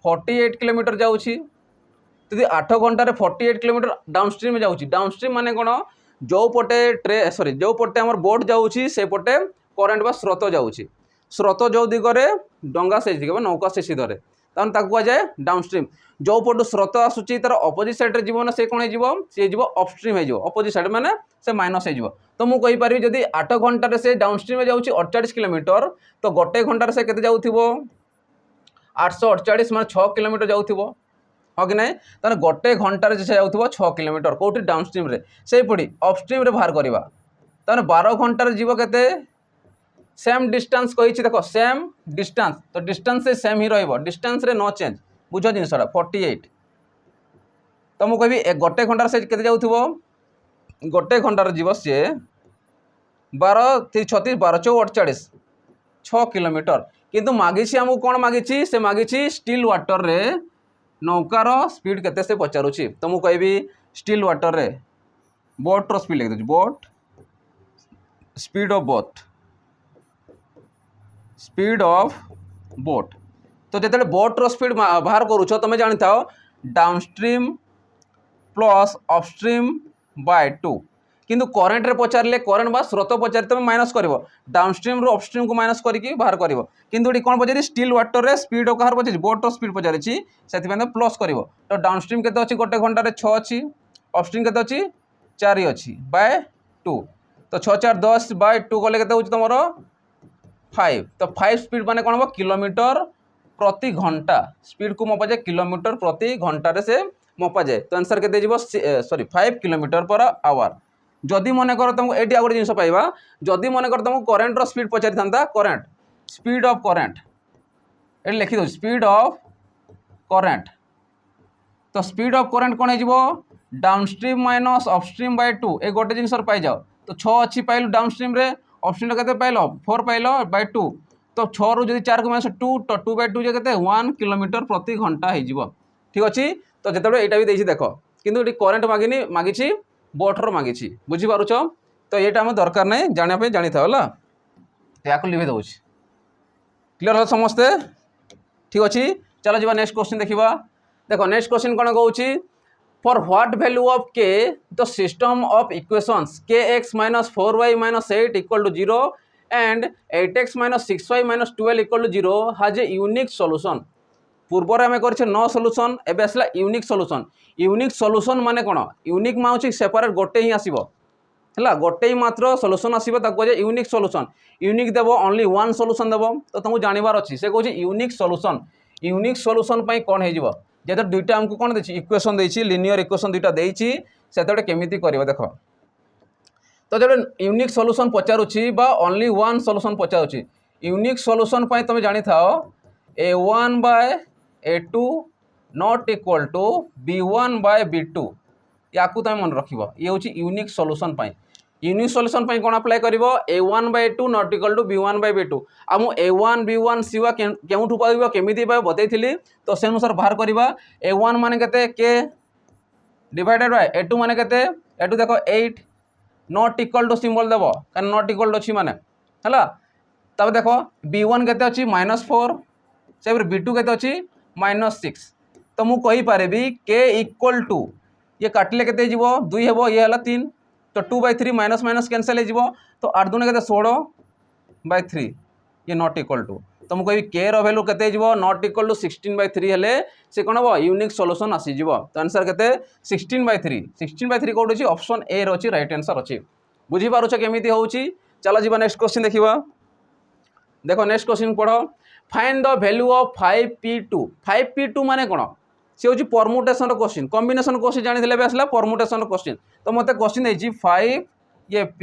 48 किलोमीटर जाऊँगी यदि 8 घंटा 48 किलोमीटर डाउन स्ट्रीम में जाऊँगी डाउन स्ट्रीम माने कौन जो पटे जो पटे आम बोट जाऊँगी से पटे करेन्ट बा स्रोत जाऊँगी स्रोत जो दिगरे डंगा से नौका से सीधे तहन कह जाए डाउन स्ट्रीम जो पटू स्रोत आसूँ तार अपोजिट साइड जीव ना से कौन हो अपस्ट्रीम हो अपोजिट साइड माने से माइनस हो तो मुझे कहीपरि जदि 8 घंटे से डाउन स्ट्रीम में जाऊँगी 48 किलोमीटर तो गोटे घंटे से केते जाऊथिबो 848 मान 6 किलोमीटर जाउथिबो हाँ कि नहीं ताने गोटे घंटार से जाउथिबो 6 किलोमीटर कोठी डाउनस्ट्रीम रे से पड़ी अपस्ट्रीम रे बाहर करवा ताने 12 घंटार जीव केते सेम डिस्टेंस कही देख सेम डिस्टेंस तो डिस्टेंस से सेम ही रहिबो डिस्टेंस रे नो चेंज बुझ जिनसटा 48 तो मुझे कहि गोटे घंटार से केते जाउथिबो गोटे घंटार जीव सी 12 36 12 48 6 किलोमीटर किंतु मागिछि हमको कौन मागिछि से मागिछि स्टिल वाटर रे नौकार स्पीड केते से पचारुछि तो मुझे कहबी स्टिल वाटर रे बोट रो स्पीड लिख दउछि boat speed of boat speed of boat तो जिते बोट रो स्पीड बाहर करूछ तुम जानी था डाउनस्ट्रीम प्लस अपस्ट्रीम बाय 2 किंतु करेन्ट रे पचारे करेन्ट बा स्रोत पचारे तुम माइनस कर डाउनस्ट्रीम रो अपस्ट्रीम को माइनस करके बाहर कर किंतु ये कौन पचारि स्टिल वाटर रे स्पीड कहार पचारि बोट रो स्पीड पचारि से प्लस कर तो डाउनस्ट्रीम केते अच्छी गोटे घंटे 6 अच्छी अपस्ट्रीम केते अच्छी 4 अच्छी बाय 2 तो 6 4 10 बाय 2 कले केते होछि तमरो 5 तो 5 स्पीड माने कौन हम किलोमीटर प्रति घंटा स्पीड को मपा जाए किलोमीटर प्रति घंटा रे से मपा जाए तो आंसर केते जीवो सॉरी 5 किलोमीटर पर आवर जदि मन कर तुमको ये गोटे जिन पाइबा जदि मन कर तुमको करेन्ट रो स्पीड पचारि था करेन्ट स्पीड ऑफ करेन्ट ये लिखि दो स्पीड ऑफ करेन्ट तो स्पीड ऑफ करेन्ट कौन हो डाउनस्ट्रीम माइनस अपस्ट्रीम बाय 2 ये गोटे जिन पाई जाओ तो 6 अच्छी पाइल डाउनस्ट्रीम रे अपस्ट्रीम के पाइल 4 पाइल बाय 2 तो 6 रु जब 4 को माइनस 2 तो 2 बाय 2 के 1 किलोमीटर प्रति घंटा हो ठीक अच्छे तो जिते यहाँ भी देख देख कि करेन्ट मागिनी मागिछि बोटर मागिछि बुझी पारुछ तो यहाँ आम दरकार नहीं जानापी जानी था या लिभे दौर क्लीयर है समस्ते ठीक अच्छे चलो जी नेक्स्ट क्वेश्चन देखा देख नेक्स्ट क्वेश्चन कौन कौन for what value of k the system of equations k x minus 4y minus 8 equal to 0 and 8x minus 6y minus 12 equal to 0 has a unique solution पूर्वर आम कर no solution एबे आसला unique solution माने कौन unique Mouchi separate गोटे ही आसीबो है गोटे ही मात्र सॉल्यूशन आसीबो ताको जे यूनिक यूनिक देबो ओनली वन सॉल्यूशन देबो तो तुमको जानिबार अछि से कहूँ यूनिक सॉल्यूशन पई कौन हो जिवो जेते दुईटा हमको कौन देछि इक्वेशन देछि लिनियर इक्वेशन दुईटा देछि सेते केमिति करबो देखो तो जब यूनिक सॉल्यूशन पचारुछि बा ओनली वन सॉल्यूशन पचारुछि यूनिक सॉल्यूशन पई तुम जानि थाओ a1 by a2 not equal to b1 by b2 या तुम मन रख ये हूँ यूनिक सॉल्यूशन पई यूनिक सॉल्यूशन पई कौन अप्लाई कर a1 by 2 not equal to b1 by b2 आ मु a1 b1 c1 केउठु पाइबो केमिति पाइबो बतैथिली तो से अनुसार बाहर करबा a1 माने केते k डिवाइडेड बाय a2 माने केते a2 देखो 8 नॉट इक्वल टू सिंबल देबो कारण नॉट इक्वल टू अछि माने हला तब देखो b1 केते अछि -4 से b2 केते अछि -6 तो मु कहि पारेबी k इक्वल टू ये काटिले केते जीवो 2 हेबो ये हला 3 तो 2/3 माइनस माइनस कैंसिल हो जीवो तो 8 दूने केते 16/3 ये नॉट इक्वल टू तो मु कहि k रो वैल्यू केते जीवो नॉट इक्वल टू 16/3 हेले से कोन हो यूनिक सॉल्यूशन आसी जीवो तो आंसर केते 16/3 कोड अछि ऑप्शन ए रो अछि राइट आंसर अछि बुझी पारुछ केमिति होउछि चलो जीवा नेक्स्ट क्वेश्चन देखिबा देखो नेक्स्ट क्वेश्चन पढ़ो find the value of 5p2 माने कोन से हूँ परमुटेसन क्वेश्चन कॉम्बिनेशन क्वेश्चन जानी भी आसला परमुटेसन क्वेश्चन तो मत क्वेश्चन है 5 ये p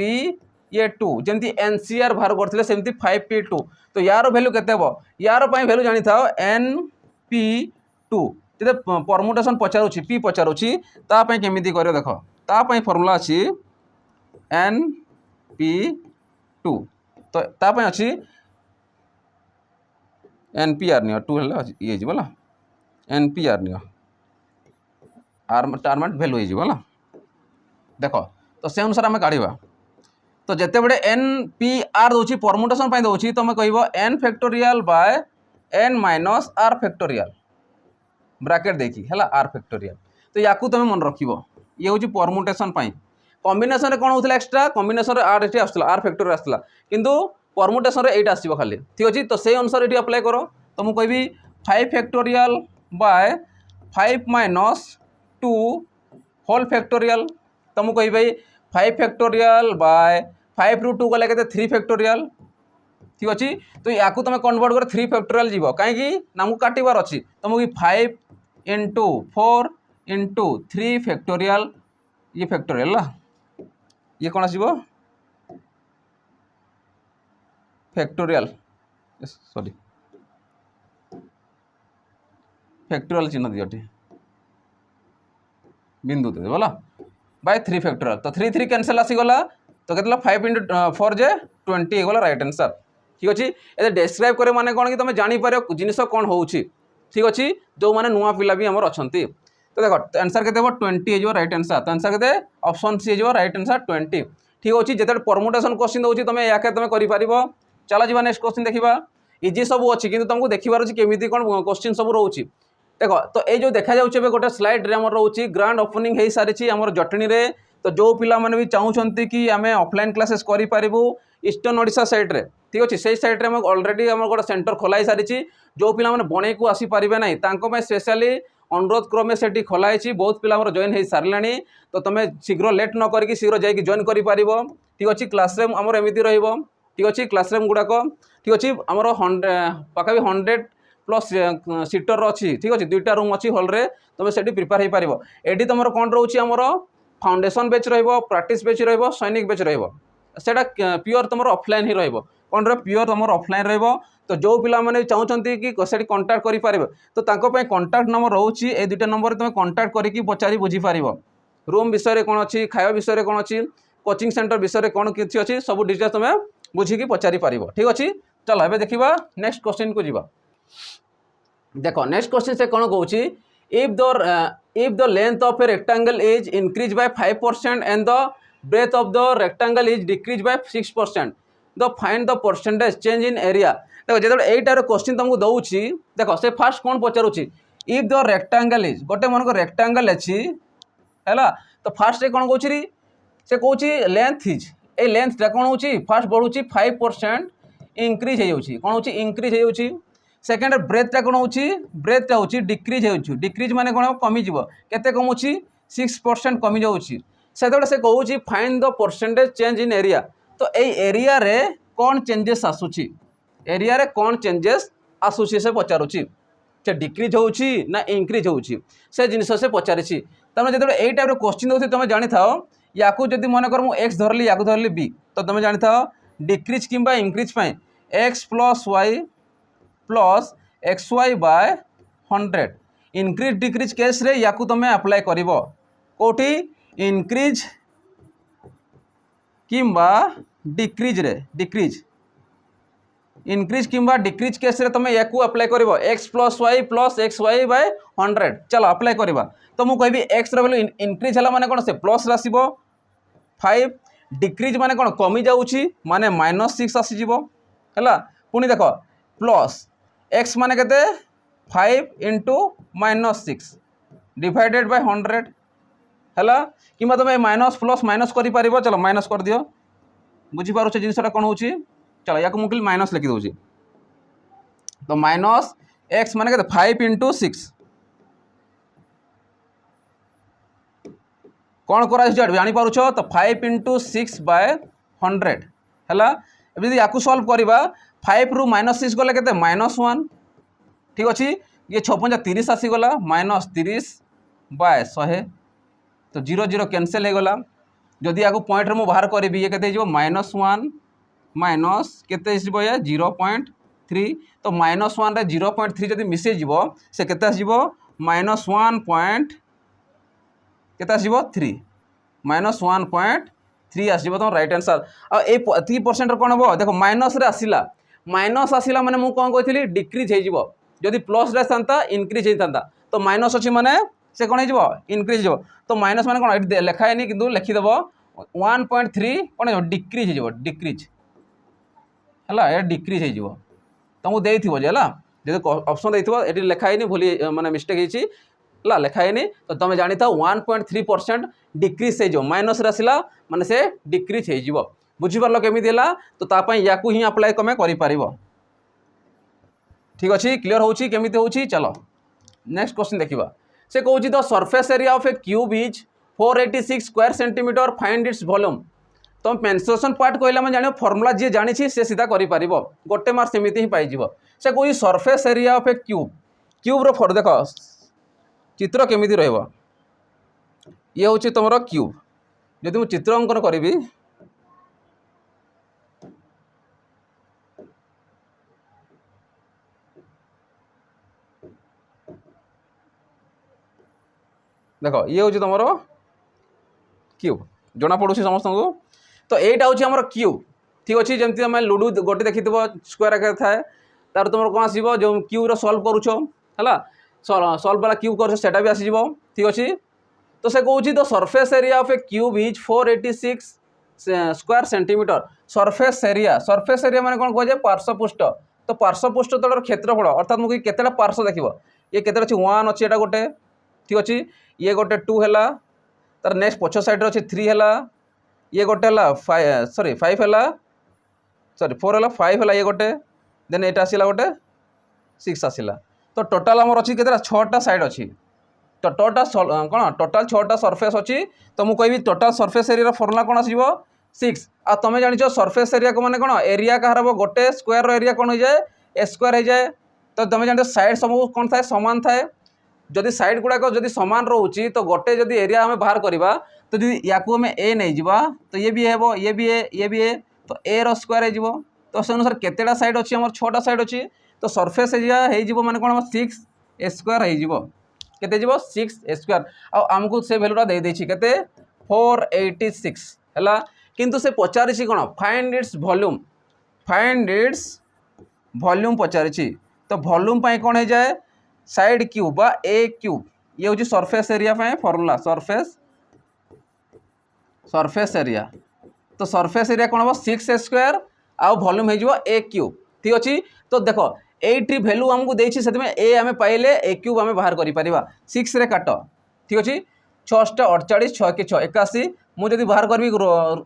ये 2 जमी एनसीआर बाहर करते सेमती 5p2 तो यार वैल्यू केते हो यार वैल्यू जानी था np2 जब परमुटेसन पचारुछि p पचारुछि तापाई केमिति करियो देखो तापाई फॉर्मूला अछि np2 तो तापाई अछि npr नियो 2 हला ये जिवला npr नियो टार्मेट वैल्यू होगा देख तो से अनुसार आम काढ़ा तो जिते बड़े npr दूसरी परमुटेसन दूसरी तुम कह n factorial by n minus r factorial bracket देखी है r फैक्टोरियल तो या तुम मन रख ये हूँ परमुटेसन कॉम्बिनेशन कौन होता एक्सट्रा कॉम्बिनेशन r ये आसला r फैक्टोरियल आसला किंतु परमुटेसन एट आसो खाली ठीक अच्छे तो से अनुसार ये अप्लाई करो तो मुझे कहि 5 factorial by 5 minus 2 whole factorial तो मुझे कहि 5 फैक्टोरियल बाय 5 रू 2 गले 3 फैक्टोरियल ठीक अच्छे। तो या तुम कन्वर्ट कर 3 फैक्टोरियल जीव कहीं ना काटार अच्छी तुमको 5 इंटू 4 इंटू 3 फैक्टोरियल ये फैक्टोरियल ये कौन आसो फैक्टोरियल सॉरी फैक्टोरियल चिन्ह दिए बिंदु दे बोला बाय 3 फैक्टोरियल तो 3 3 कैंसल आसीगला तो केतला 5 इंटू 4 जे 20 होगा राइट आंसर ठीक अच्छे। ये डेस्क्राइब करे माने कौन कि तुम जापर जिनस कौन हो ठीक अच्छे जो मैंने नुआ पिला भी आमर अच्छा तो देख आंसर के 20 हो राइट आंसर तो आंसर के ऑप्शन सी हो राइट आंसर 20 ठीक अच्छे। जिते परमुटेशन क्वेश्चन दूसरी तुम या तुम कर चला जा नेक्स्ट क्वेश्चन देखा इजी सब अच्छी कि तुमको देखार अच्छी केमी कौन क्वेश्चन सब रोचे देख तो ये जो देखा जाए गोटे स्लाइड आम रोचे ग्रांड ओपनिंग हो सारी आम जटनी में तो जो पिला माने भी चाहते कि आम ऑफलाइन क्लासेस करूँ ईस्टर्न ओडिशा साइड रे ठीक अच्छे से साइड रे ऑलरेडी आम गोटे सेंटर खोलाई सारी जो पिला माने बणे को आसीपारे ना स्पेशली अनुरोध क्रमे से खोलाई बहुत पिला जॉइन हो सारे तो तुम शीघ्र लेट न करके शीघ्र जाकि जॉइन कर ठीक अच्छे। क्लासरूम आमर एमती ठीक अच्छे क्लासरूम गुड़ाक ठीक अच्छे आमर पाखापी 100+ सीटर अच्छी ठीक अच्छे 2टा रूम अच्छी हॉल रे तुम से प्रिपेयर हो पार ये तुम कौन रोचे आमर फाउंडेशन बैच प्रैक्टिस बैच सैनिक बैच रहा प्योर तुम ऑफलाइन ही कौन प्योर तुम ऑफलाइन तो जो पिला माने चाहते कि कंटाक्ट करें तो कंटाक्ट नंबर रोचे ये 2टा नंबर तुम कंटाक्ट करके पचारि बुझीपार रूम विषय कौन अच्छी खावा विषय कौन अच्छी कोचिंग सेंटर विषय कौन किसी अच्छी सब डिटेल्स तुम बुझिकी पचारि पार ठीक अच्छे। चलो ये देखा नेक्स्ट क्वेश्चन को जीवा देख नेक्स्ट क्वेश्चन से कौन कौन if the length of a rectangle is increased by 5% and the breadth of the rectangle is decreased by 6% the find the percentage change in area देखो जो यहीटार क्वेश्चन तुमको दूसरी देख से फास्ट कौन पचारूँ इफ द रेक्टांगल इज गोटे मन को रेक्टांगल अच्छी है तो फास्ट कौन कौन से कौन लेंथ इज ए लेंथटा कौन हो फास्ट बढ़ुची 5% इंक्रीज हो कौन हो इंक्रीज हो सेकेंड ब्रेथटा कौन हो ब्रेथटा हो डिक्रीज हो डिक्रीज माने कौन कमिज के कमुची 6% कमी जाऊँगी से से कहूँ find the percentage change in area तो ये एरिया रे कौन चेंजेस आसूची एरिया रे कौन चेंजेस आसूची से पचारूँ से डिक्रीज हो ना इंक्रीज हो जिनस से पचारि तमें जो यही टाइप क्वेश्चन दूसरी तुम जानी था या जब मन कर एक्स धरली या धरली बी तो तुम जानी था डिक्रीज कि increase x plus y plus x y by 100 increase decrease case रे या तुम अप्लाई कर कौटी इंक्रीज किंबा डिक्रीज रे डिक्रीज इंक्रीज किंबा डिक्रीज केस रे तुम या अप्लाई कर एक्स प्लस वाई बाय 100 चलो अप्लाई करवा तो मुझे कहबी एक्स वैल्यू इंक्रीज है माने कौन से प्लस आसब 5 डिक्रीज माने कौन कमी जाऊँगी माने -6 आसीज है पुणी देख प्लस एक्स माने केते 5 इंटू -6 डिवाइडेड बाय 100 है कि तुम माइनस प्लस माइनस कर चलो माइनस कर दियो बुझीपार जिनसा कौन हो चलो या मुझे माइनस लिखी दूसरी तो माइनस एक्स माने के 5 इंटू 6 कौन कर जापार तो 5 इंटू 6 बाय 100 है या सल्व करवा 5 रु -6 गले के -1 ठीक अच्छे ये 6 30 आसीगला -30 बाय 100 तो 0 0 कैंसल हो गला जदि या पॉइंट में बाहर करी ये के -1 माइनस केते या 0.3 तो -1 रे 0.3 जब मिसे से केते आसीबो -1 पॉइंट केते आसीबो 3 -1.3 आसीबो तो राइट आंसर आ 3% कौन हम देखो माइनस रे आसिला माने मु कौन कही डिक्रीज हो जदि प्लस रे था इनक्रीज होता तो माइनस अच्छी माने से कौन हो इनक्रीज हो तो माइनस माने कौन ये लिखाए कि लिखिदेव 1.3 कौन डिक्रीज हो डिक्रीज है डिक्रीज हो तुमको देथो है जब ऑप्शन देथो ये लिखाई भूली माने मिस्टेक है लिखाए तो तुम जानी था 1.3% डिक्रीज हो माइनस आसला माने से डिक्रीज हो बुझीपार केमी तो तापाई या ही अप्लाई तुम कर ठीक अच्छे क्लीयर होची केमिति होची चलो नेक्स्ट क्वेश्चन देखिबा से कहूँ the surface area of a cube is 486 square centimetre find its volume तो मेंस्ट्रुएशन पार्ट कहला मैं जानियो फॉर्मूला जे जानि छी से सीधा करि परिबो गोटे मार्क सेमिति ही पाई जीवो से कोई surface area of a cube cube रो फॉर देखो चित्र केमिति रहइबो ये होची तमरो क्यूब जदि मु चित्र अंकन करिवि देखो ये होची तमरो क्यूब जना पड़ुछि समस्त को तो एटा होची हमर क्यूब ठीक अछि जेमति हम लूडो गोटे देखिथिबो स्क्वायर आकार थाए तार तुमर कोन आसीबो जो क्यूब रो सॉल्व करूछो हला सॉल्व वाला क्यूब करछो सेटा भी आसीबो ठीक अछि तो से कहूँ the surface area of a cube is 486 square centimetre surface area माने कौन कह पार्श्वपृष्ठ तो पार्श्वपृष्ठ तलर क्षेत्रफल अर्थात मुझे केतेटा पार्श्व देखिबो ये केतेटा अछि 1 अछि एटा गोटे ठीक अछि ये गोटे 2 हैला तार नेक्स्ट पछ साइड रे अछि 3 हैला ये गोटे हैला 5 हैला 4 हैला 5 हैला ये गोटे देन एटा आसिला गोटे 6 आसिला तो टोटल हमर अछि केतेटा 6टा साइड अछि तो टोटल कौन टोटल 6टा सरफेस अच्छी तो मुझे कहबी टोटल सरफेस एरिया फर्मुला कौन आसो 6 आ तुम जान सरफेस एरिया को माने कौन एरिया कहार हम गोटे स्क्वायर एरिया कौन हो जाए ए स्क्वायर हो जाए तो तुम जान साइड सब कौन थाए सामान थाए जदि साइड गुड़ाक जदि सामान रोचे तो गोटे जदि एरिया आम बाहर करवा तो जब या ए नहीं जावा तो ये भी है ये भी है ये भी है तो ए रो स्क्वायर हो तो से अनुसार केतेटा साइड अच्छी आम 6टा साइड अच्छी तो सरफेस एरिया हो माने कौन 6 ए स्क्वायर हो केते जीवो 6 स्क्वायर आमको से वैल्यूटा दे देछि केते 486 हैला किंतु से पचारिछि कोन फाइंड इट्स वॉल्यूम पचारिछि तो वॉल्यूम पई कोन हे जाए साइड क्यूब बा ए क्यूब ये होछि सरफेस एरिया पई फार्मूला सरफेस एरिया तो सरफेस एरिया कोन हो 6 स्क्वायर आ वॉल्यूम हे जिवो ए क्यूब ठीक अछि तो देखो 8 भैल्यू आमको देछि सेति में ए आमे पाइले ए क्यूब आमे बाहर करि परिबा 6 रे काट ठीक अछि 6 टा 48 6 के 6 81 मु जदि बाहर करबी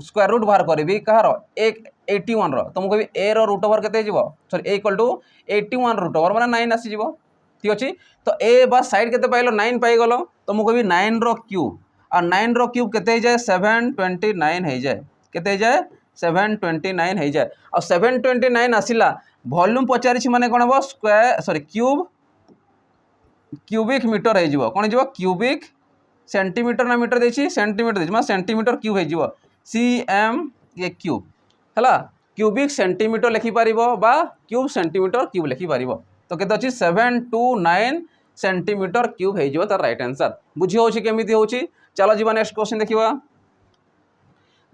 स्क्वायर रूट बाहर करबी कहार 81 रो तो मु कहबी ए रो रूट ओवर केते जिवो sorry a equal to 81 root over माने 9 आसी जिवो ठीक अछि तो ए बा साइड केते पाइलो 9 पाइ गलो तो मु कहबी 9 रो क्यूब आ 9 रो क्यूब केते जाय 729 हे जाय केते जाय 729 हो जाए और 729 आसिला वॉल्यूम पचारि माने कौन हम स्क्वायर सॉरी क्यूबिक मीटर हो कौन हो क्यूबिक सेंटीमीटर ना मीटर देछि सेंटीमीटर देछि सेंटीमीटर क्यूब हो CM ये क्यूब है क्यूबिक सेंटीमीटर लिखि पारिबो बा क्यूब सेंटीमीटर क्यूब लिखि पारिबो तो केते अछि 729 सेंटीमीटर क्यूब हो तार राइट आंसर बुझी होछि केमिति होछि चलो जीवा नेक्स्ट क्वेश्चन देखिबा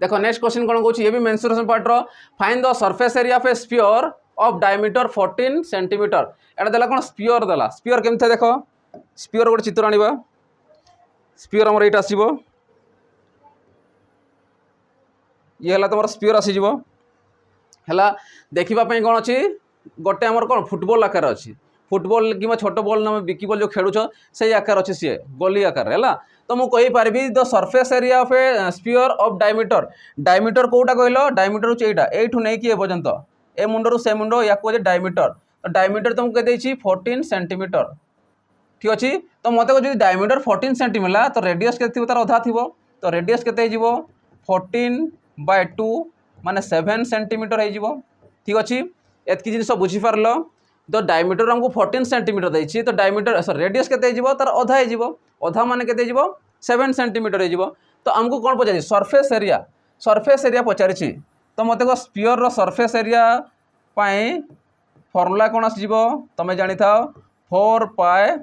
देखो नेक्स्ट क्वेश्चन कौन कौन ये भी मेंस्ट्रुएशन पार्ट रो find the surface area of a sphere of diameter 14 centimetre एटा देला कौन स्फीयर देला स्फीयर केमथे देखो स्फीयर गोटे चित्र आनिबा स्फीयर हमर एटा आसीबो ये हला तमर स्फीयर आसी जिवो हला देखिबा पई कोन अछि गोटे हमर कोन फुटबॉल आकार अछि फुटबॉल कि छोट बॉल ना बिकी बॉल जो खेलुछ से आकार अछि सी गोली आकार है तो मुझे कही पारि the surface area of a sphere of diameter कोटा कहलो डायमीटर हूँ यहाँ एठू नहीं कि पर्यंत ए मुंडर से मुंड या डायमीटर तो डायमीटर तुमको कहते 14 सेंटीमीटर ठीक अच्छे तो मत जो डायमीटर 14 सेंटीमीटर तो रेडियस के तार अधा थी तो रेडियस के 14/2 माने 7 सेंटीमीटर हो ठीक अच्छे एतकी जिन बुझीपार तो डायमीटर आमको 14 सेंटीमीटर देछि तो डायमीटर सॉरी रेडियस केते हो तार अधा हो अधा माने केते 7 सेंटीमीटर हो तो आमको कौन पचारि सरफेस एरिया पचारि तो मत स्फीयर रो सरफेस एरिया पाई फॉर्मूला कौन आसीबो तमे जानि थाओ 4 पाए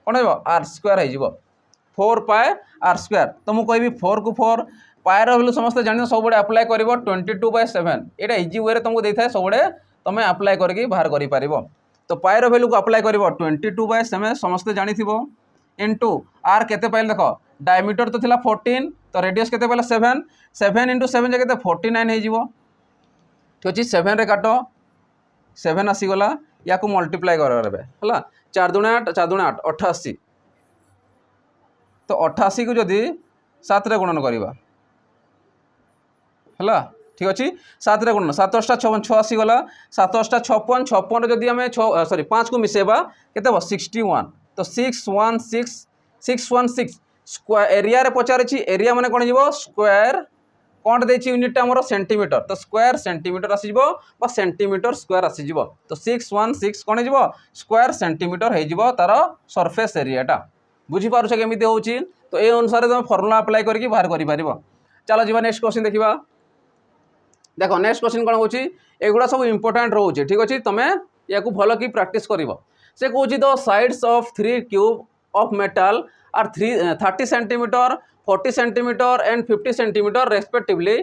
कौन हो आर स्क्वायर हो 4 पाए आर स्क्वायर तो मुझे कहबी 4 को 4 पाए रो समस्त जानि सब बड़े अप्लाई करिवो 22/7 एटा इजी वे रे तुमको देथाय सब बड़े तमे अप्लाई करके बाहर करि पारिबो तो पाए रो वैल्यू को अप्लाई करिवो 22/7 समस्त जानि थिबो इनटू आर केते पाइल देखो डायमीटर तो थिला 14 तो रेडियस केते पाइल 7 × 7 जगह 49 हो जिवो ठीक अछि 7 रे काटो 7 आसी गला या को मल्टीप्लाई करबे हला 4 × 8 4 × 8 88 तो 88 को जदि 7 रे गुणन करबा हला ठीक अच्छे 7 रे गुणन 7 × 8 6 आसी गला 7 × 8 56 56 जदि हमें 5 को मिसेबा केते 61 तो 616 स्क्वायर एरिया रे पचारे एरिया माने कोन जीवो स्क्वायर कौन देछि यूनिटा हमर सेंटीमीटर तो स्क्वायर सेंटीमीटर आसीजो बा सेंटीमीटर स्क्वायर आसीजो तो 616 कौन हो स्क्वायर सेंटीमीटर हो तार सरफेस एरियाटा बुझी पारुछ केमिति होउची तो ए अनुसार तुम फॉर्मूला अप्लाई करके बाहर करि परिबो। चलो जीवा नेक्स्ट क्वेश्चन देखिबा। देखो नेक्स्ट क्वेश्चन कौन होउची एगुडा सब इंपोर्टेंट रोचे ठीक अच्छे तुम या भल कि प्रैक्टिस कर से कौन the sides of 3 cube of metal are 30 centimetre 40 centimetre and 50 centimetre respectively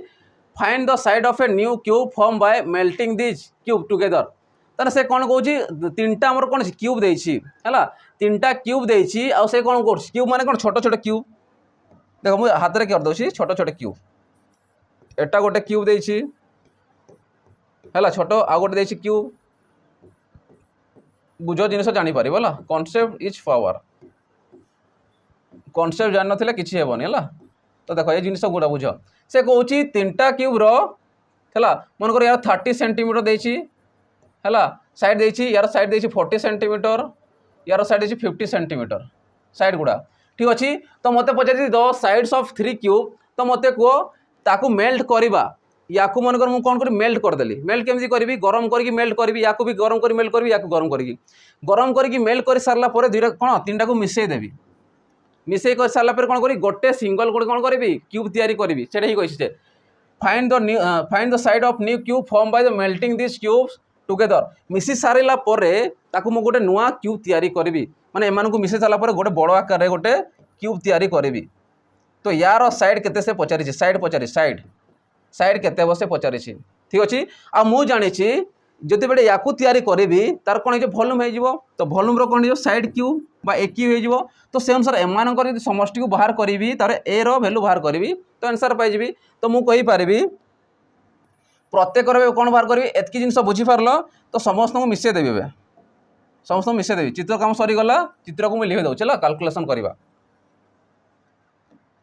find the side of a new cube form by melting this cube together ताने से कौन कौन तीनटा आमर कौन क्यूब देछि है तीनटा क्यूब देछि आ से कौन कर क्यूब माने कौन छोट छोट क्यूब देखो मुझे हाथ में कर दूसरी छोट छोट क्यूब एटा गोटे क्यूब देछि है छोट आ गोटे देछि क्यूब बुझ जिनस जापर है कॉन्सेप्ट इज पावर कॉन्सेप्ट जान ना किसी हेबनी है तो देखो ये जिनस गुड़ा बुझ से कौन तीनटा क्यूब है मनकर यार 30 सेंटीमीटर देछि है साइड देछि यार साइड देछि 40 सेंटीमीटर यार साइड देछि 50 सेंटीमीटर साइड गुड़ा ठीक अच्छे तो मत पचार द साइड्स ऑफ 3 क्यूब तो मत कह ताकू मेल्ट करवा या मनकर मुझे कौन कर मेल्ट करदेली मेल्ट केमी करी गरम करके मेल्ट करी या भी गरम कर मेल्ट करी या गरम करके मेल्ट कर सारा दुईटा कौन तीन टाक मिसईदेवी मिसई कर सारा कौन करी गोटे सिंगल गोटे कौन करी क्यूब तैयारी करी से ही कही find the side of new cube form by the melting this cubes together मिसी सारा मुझे गोटे नुआ क्यूब तैयारी करी माने एमान को मिसई सारा गोटे बड़ आकार गोटे क्यूब तैयारी करी तो यार साइड केते से पचारि साइड पचारि साइड साइड केते बसे पचारि ठीक अच्छे आ मु जानी जो बेटे या करी तार कौन हो भल्यूम हो तो भल्यूम कौन हो साइड क्यूब बा ए क्यूब हो तो से अनुसार एम समष्टि को बाहर करी तार ए वैल्यू बाहर करी तो आंसर पाइबी तो मुझे पारि प्रत्येक कौन बाहर करी एतकी जिन बुझीपार तो समस्त को मिसईदेवी ए समस्त मिसईदेवी चित्र काम सरीगला चित्र को मुझे लिखी दूसरा कैलकुलेशन करवा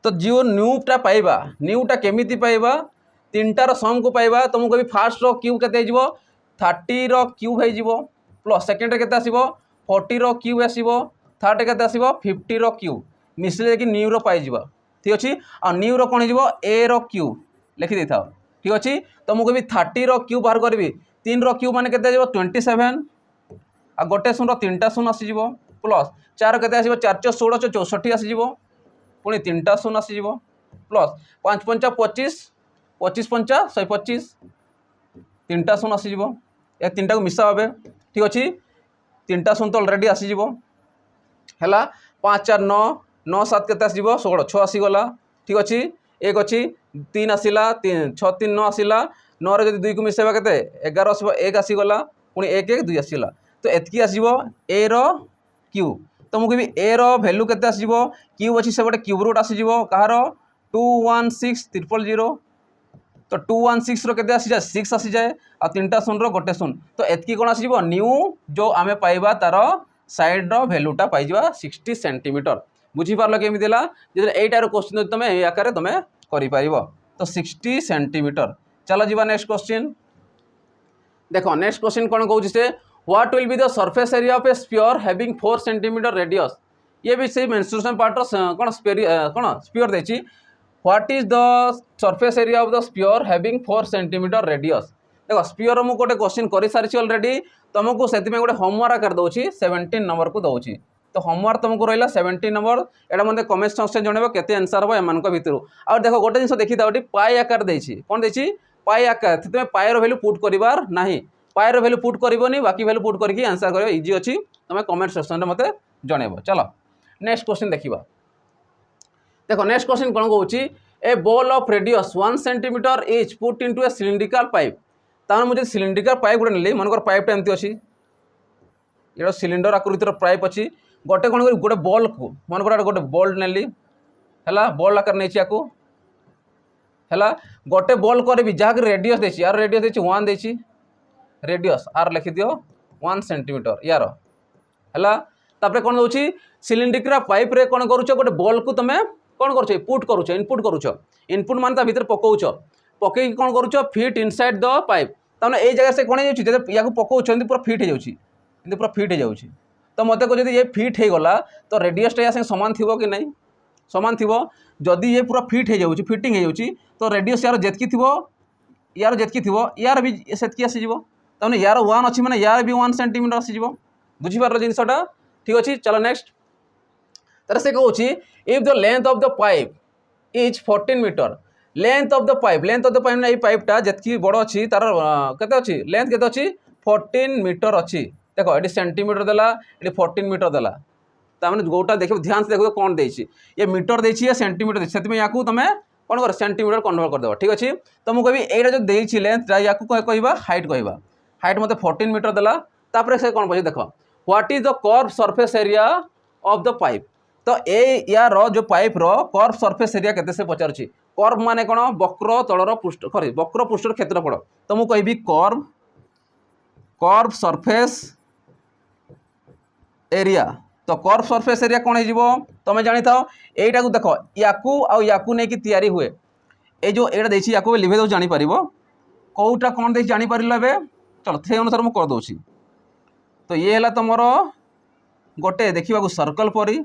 तो जो न्यूटा पाइबा न्यूटा केमिति पाइबा तीनटार सम को पाइबा तो मुझे फास्ट रो क्यूब केते 30 रो क्यूब हो प्लस सेकेंड केते आसीबो 40 रो क्यूब आसीबो थर्ड केते आसीबो 50 रो क्यूब मिसले कि न्यू रो पाइजिबो ठीक अच्छे आ न्यू रो कौन हो ए रो क्यूब लिखि दे था ठीक अच्छे तो मुझे 30 रो क्यूब बाहर करी 3 रो क्यूब माने केते 27 आ गोटे शून्य तीनटा शून्य आसीजिवो प्लस 4 केते आसीबो 4 16 64 आसीजिवो पुणी 3टा शून्य आसीजिवो प्लस 5 पंचा 25 25 पंचा 125 3टा शून्य आसीजिवो या 3टा को मिसा हे ठीक अच्छे 3टा शून्य तो अलरेडी आसीजिवो हैला 5 4 9 9 7 केते आसीजिवो 16 6 आसीगला ठीक अच्छे 1 अच्छी 3 आसला 6 3 9 आसला 9 रे जब 2 को मिसेबा केते 11 आसीबो 1 आसीगला पुणी 1 1 2 आसला तो एतकी आसीबो ए रो क्यूब तो मुझे भी ए रो वैल्यू केते आसीबो क्यूब अच्छी से गोटे क्यूब रूट आसीजिवो कहार 216000 तो 216 रो केते आसी जाए 6 आसी जाए आ 3टा शून्य गोटे शून्य तो एतकी कौन आसीबो न्यू जो आमे पाइबा तार साइड रो वैल्यूटा पाइबा 60 सेंटीमीटर बुझी पारलो केमी देला जे एटार क्वेश्चन तुम ए आकार तुम करि पारिबो तो 60 सेंटीमीटर। चलो जीवा नेक्स्ट क्वेश्चन देखो नेक्स्ट क्वेश्चन कौन कहूँ से what will be the surface area of a sphere having 4 centimetre radius ये भी से मेंस्ट्रुएशन पार्ट कौन स्फीयर देछि what is the surface area of the sphere having 4 centimetre radius देखो स्फीयर मु गोटे क्वेश्चन कर सारी ऑलरेडी तुमको से गोटे होमवर्क आकार दूसरी 17 नंबर को दूसरी तो होमवर्क तुमको रहा 17 नंबर एटा मतलब कमेंट सेक्शन जनइब केते आंसर हम एम भितर आ देखो गोटे जिन देखी था पाई आकार देछि कौन देछि पाई आकार तुम पाइर वैल्यू पुट करिवार नाही पाइर वैल्यू पुट करनी बाकी वैल्यू पुट करके आंसर कर इजी अच्छी तुम कमेंट सेक्शन में मत जनइब। चलो नेक्स्ट क्वेश्चन देखा देखो नेक्स्ट क्वेश्चन कौन कहूँ a ball of radius 1 centimetre is put into a cylindrical pipe तार मुझे सिलिंड्रिकल पाइप गोटे नेली मनकर पाइपटा एमती अच्छी ये सिलिंडर आकृतिर पाइप अच्छी गोटे कौन कर गोटे बॉल को मनकर गोटे बॉल नेली है बॉल आकार नहीं है गोटे बॉल करी जहाँकि रेडियस देछि यार रेडियस देछि 1 देछि रेडियस आर लिखि दियो 1 सेंटीमीटर यार है तापर कौन दूसरी सिलिंड्रिकल पाइप रे कौन करुच गोटे बॉल को तुम कौन करुच पुट करुच इनपुट करुच इनपुट मान ता भीतर पकाउच पकई कौन करुच फिट इनसाइड द पाइप तमें ये जगह से कौन या पकाउछ पूरा फिट हो जाऊँगी पूरा फिट हो जाऊँगी तो मत को जब ये फिट हो गला तो रेडियसटा या सामान थी कि नहीं समान थी जदि ये पूरा फिट हो जाऊँ फिटिंग हो तो रेडियस यार जितकी थी यार जितकी थी यार भी सेतकी आसीज तमें यार 1 अच्छी मैंने यार भी 1 सेंटीमीटर आसीज बुझीपार जिनसटा ठीक अच्छे। चलो नेक्स्ट तर से कहूँ if the length of the pipe is 14 metre length of the pipe ना पाइपटा जितकी बड़ अच्छी तार केते अच्छी लेंथ केते अच्छी 14 मीटर अच्छी देख ये सेंटीमीटर देला ये 14 मीटर देला ताने गोटा देख ध्यान से देखो कौन देछि ये मीटर देछि या सेंटीमीटर देछि सेति में याकू तमे कौन कर सेंटीमीटर कन्वर्ट कर देबो ठीक अछि। तो मु कहबी एटा जो देछि लेंथ याकू कहबा हाइट मते 14 मीटर देला तापर से कौन पछे देखो what is the curve surface area of the pipe तो ए यार जो पाइप रो कर्व सरफेस एरिया केते से पचारुछि कर्व माने कोन वक्र तलर पृष्ठ सॉरी वक्र पृष्ठर क्षेत्रफल तो मु कहबी कर्व सरफेस एरिया तो कर्व सरफेस एरिया कौन हो तुम जानी था यहीटा को देख याकू नहीं कि तैयारी हुए ये जो एटा देछि याकू लिभे दो जानी पारिबो कोउटा कौन देछि जानी पारिलो एबे चलो से अनुसार मु कर दोछि। तो ये है तुम गोटे देखा सर्कल परी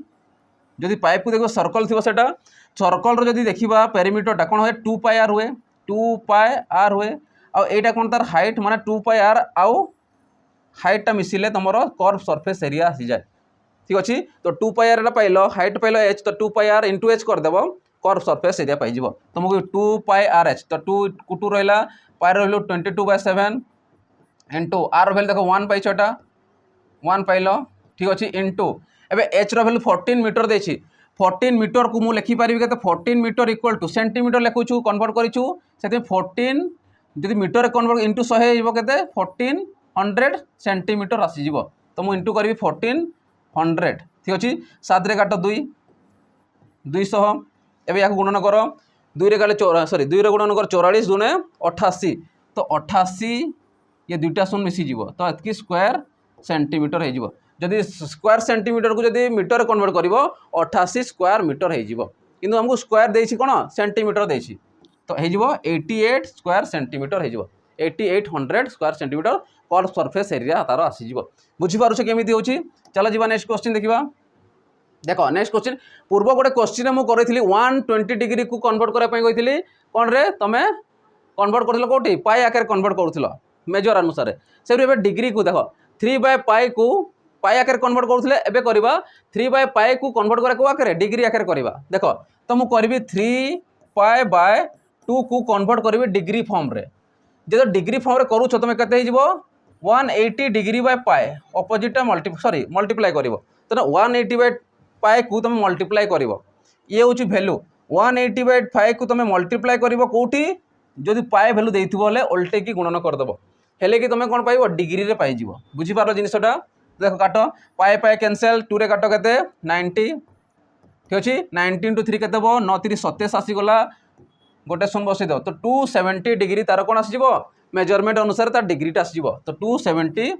जदि पाइप को देखो सर्कल थी सेटा सर्कल जदि देखा पेरीमीटरटा कौन हुए 2 पाई आर हुए 2 पाई आर हुए आईटा कौन तार हाइट माने 2 पाई आर आउ हाइटा मिसिले तुम कर्व सरफेस एरिया आसी जाए ठीक अच्छे। तो 2 पाई आर पाइल हाइट पाइल एच तो 2 पाई आर इंटू एच करदेव कर्व सरफेस एरिया पाइज तुमको 2 पाई आर एच तो 2 टू रहा पाई रहा 22/7 इंटू आर भैल्यू देखो 1 पाई 6टा 1 पाइल ठीक अच्छे इंटू एवं एच रैल्यू 14 मीटर देछि 14 मीटर को मुझे लिखिपारि के 14 मीटर इक्वल टू सेंटीमीटर लिखुचु कन्वर्ट करूँ से 14 जब मीटर कन्वर्ट इंटू 100 के 1400 सेंटीमीटर आसीज तो मुझे इंटू करी 1400 ठीक अच्छे 7 रे काट 2 200 एवं या गुणन कर 2 रे काले सॉरी 2 रे गुणन कर 44 दूने 88 तो 88 ये दुईटा शून्य मिसीज तो एतकी स्क्वायर सेंटीमीटर हो जदि स्क्वायर सेंटीमीटर को जदि मीटर कन्वर्ट कर 88 स्क्वायर मीटर हो किंतु हमको स्क्वायर देछि कोन सेंटीमीटर देछि तो हो 88 स्क्वायर सेंटीमीटर हो 8800 square centimetre curve surface area तार आसीज बुझीपारुछ केमिति होछि। चलो जीवा नेक्स्ट क्वेश्चन देखिबा देखो नेक्स्ट क्वेश्चन पूर्व गोटे क्वेश्चन मु करिथिली 120 डिग्री को कन्वर्ट करबा पई कहिथिली कोन रे तमे कन्वर्ट करथिलो कोठी पाई आकार कन्वर्ट करथिलो मेजर अनुसार से डिग्री को देखो 3/पाई को पाई आकार कन्वर्ट करुले एबे करबा 3/पाई को कन्वर्ट करे को आकार डिग्री आकार करबा देखो तो मु करबी 3/2 को कन्वर्ट करबी डिग्री फॉर्म रे जे डिग्री फॉर्म रे करूछ तुम केते हिजबो 180 डिग्री बाय पाई अपोजिटा मल्टीप्लाई करिवो तो 180/पाई को तुम मल्टीप्लाई करिवो ये होची वैल्यू 180/5 को तुम मल्टीप्लाई करिवो कोठी जदि पाई वैल्यू देइथिबो ले उल्टे की गुणन करदबो हेले कि तुम कौन पाइबो डिग्री रे पाई जिवो बुझीपार जिनसटा देखो काट पाई पाई कैंसल 2 रे काट केते 90 ठीक अच्छे 19 इंटू 3 केते 9 3 27 आसीगला गोटे शून्य बसई दो तो 270 डिग्री तार कौन आसीज मेजरमेंट अनुसार तार डिग्रीटा आसीज तो 270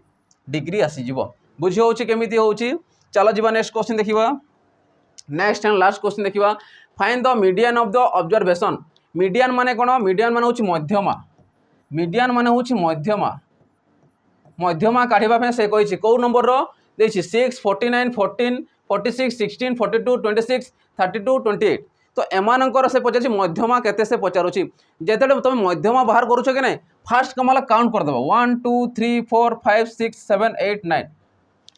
डिग्री आसीज बुझी होची केमिति होची। चलो जीवा नेक्स्ट क्वेश्चन देखिबा नेक्स्ट एंड लास्ट क्वेश्चन देखिबा find the median of the observation median माने कोन मीडियन माने होची मध्यमा मीडियन माने होची मध्यमा मध्यमा काढ़ा से कही कौ नंबर रो 6 49 14 46 16 42 26 32 28 तो एमानकर से पचार मध्यमा केते से पचारुची जेते तुम मध्यमा बाहर करूछ कि नहीं फास्ट कम वाला काउंट करदेव 1 2 3 4 5 6 7 8 9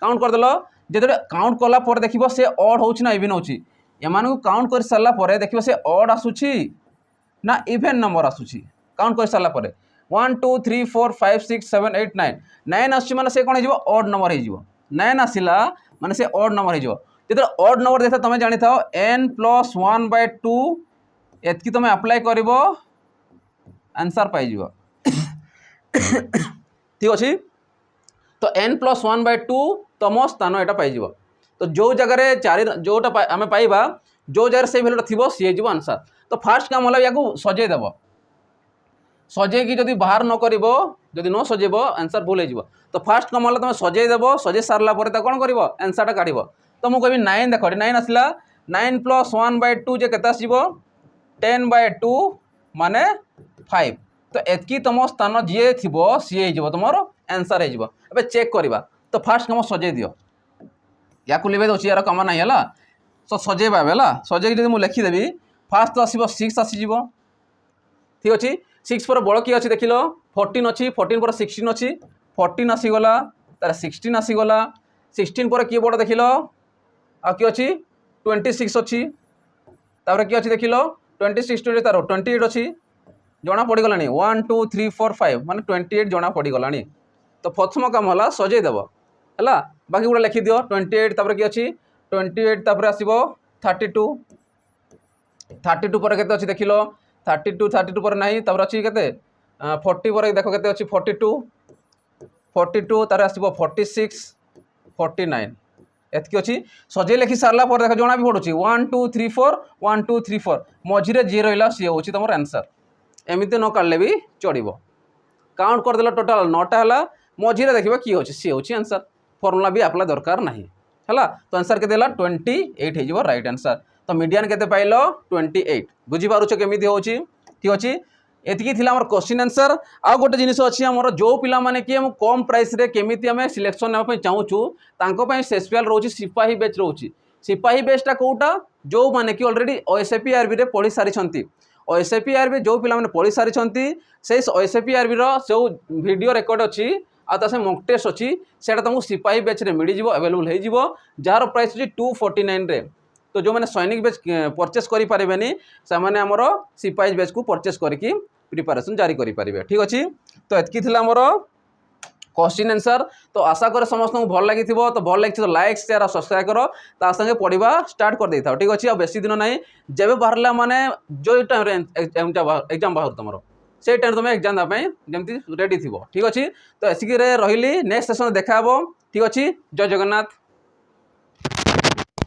काउंट करदेल जेते काउंट कला पर देखिबो से ऑड होची ना इवन होची एमान को काउंट कर सारला पर देखिबो से ऑड आसुची ना इवन नंबर आसुची काउंट कर सारला पर 1 2 3 4 5 6 7 8 9 9 आसुची माने से कोन हो ऑड नंबर हो 9 आसिला माने से ऑड नंबर हो जो ऑड नंबर देखा तुम जानी था n+1/2 एतकी तुम अप्लाई कर आंसर पाइज ठीक अच्छे तो n+1/2 तुम स्थान यहाँ पाइज तो जो जगह चार जोटा आम पाइबा जो जगह से भैल्यूटा थी सी हो आंसर तो फास्ट काम है या सजेदेव सजेकी जब बाहर न कर न सजेब आंसर भूल हो तो फास्ट कम है तुम सजेदेव सजे सारा कौन कर आंसरटा काढ़ तो मुझे कह 9 देख 9 आसला 9+1/2 जे केते आसीबो 10/2 माने 5 तो एतकी तुम स्थान जी थी सी हो तुम आंसर हो चेक करवा तो फास्ट कम सजे दियो या लिभे दे यार कम ना है तो सजेबा है सजेक जब मुझे लिखिदेवी फास्ट तो आसो 6 आसीज ठीक अच्छे 6 पर बड़ किए अच्छे देख लो 14 अच्छी 14 पर 16 अच्छी 14 आसीगला तार 16 आसीगला 16 पर किए बड़ देख लो आ किए अच्छी 26 अच्छी तापर किए अच्छी देख लो 26 20 तार 28 अच्छी जना पड़गला 1 2 3 4 5 माने 28 जना पड़गला तो प्रथम काम है सजेदेव है बाकी गुड़ा लिखि दियो 28 तापर किए अच्छी 28 तापर आसो 32 32 पर केते अच्छी देख लो 32 पर नहीं तापर अच्छी केते 40 पर देख केते अच्छी 42 तार आसो 46 49 एतकी अच्छी सजे लिखि सारा पर देख जना भी पड़ुची 1 2 3 4 1 2 3 4 मझे जी रहा सी हूँ तुम आंसर एमती न काढ़ले भी चलो काउंट करदे टोटाल 9टा है मझे देखिए किए अच्छे सी हूँ आंसर फर्मुला भी आपला दरकार नहीं है तो आंसर के 28 हो राइट आंसर तो मीडियन के पाइल 28 बुझीपारुच केमी हो ठीक अच्छे एतिकी थिला हमर क्वेश्चन आंसर आ गोटे जिनिस अच्छी आमर जो पिला माने कि हम कम प्राइस रे केमिति हमें सिलेक्शन नापा चाहूँ तांको पई स्पेशल रोची सिपाही बैच रोची सिपाही बैचटा कोटा जो माने कि ऑलरेडी OSAPRB रे पढ़ी सारी OSAPRB जो पिला माने पढ़ी सारी से OSAPRB रो जो वीडियो रेकॉर्ड अच्छी आता से मॉक टेस्ट अच्छी सेटा तुमको सिपाही बैच रे मिल जिवो अवेलेबल हो जार प्राइस अच्छी 249 रे तो जो मैंने सैनिक बैच परचेस करें से आमर सिपाही बैच को परचेस करके प्रिपरेशन जारी करेंगे ठीक अच्छे तो एतकी आमर क्वेश्चन आंसर तो आशा करे समस्त को भल लगी तो भल लगी तो लाइक शेयर और सब्सक्राइब करो ता संगे पढ़ा स्टार्ट कर देता ठीक अच्छे बेसी दिन ना जब बाहर माने जो टाइम एग्जाम बाहर तुम से टाइम तुम एग्जाम जमी रेडी थी ठीक अच्छे तो एसिक रही नेक्स्ट सेशन देखा ठीक अच्छे जय जगन्नाथ।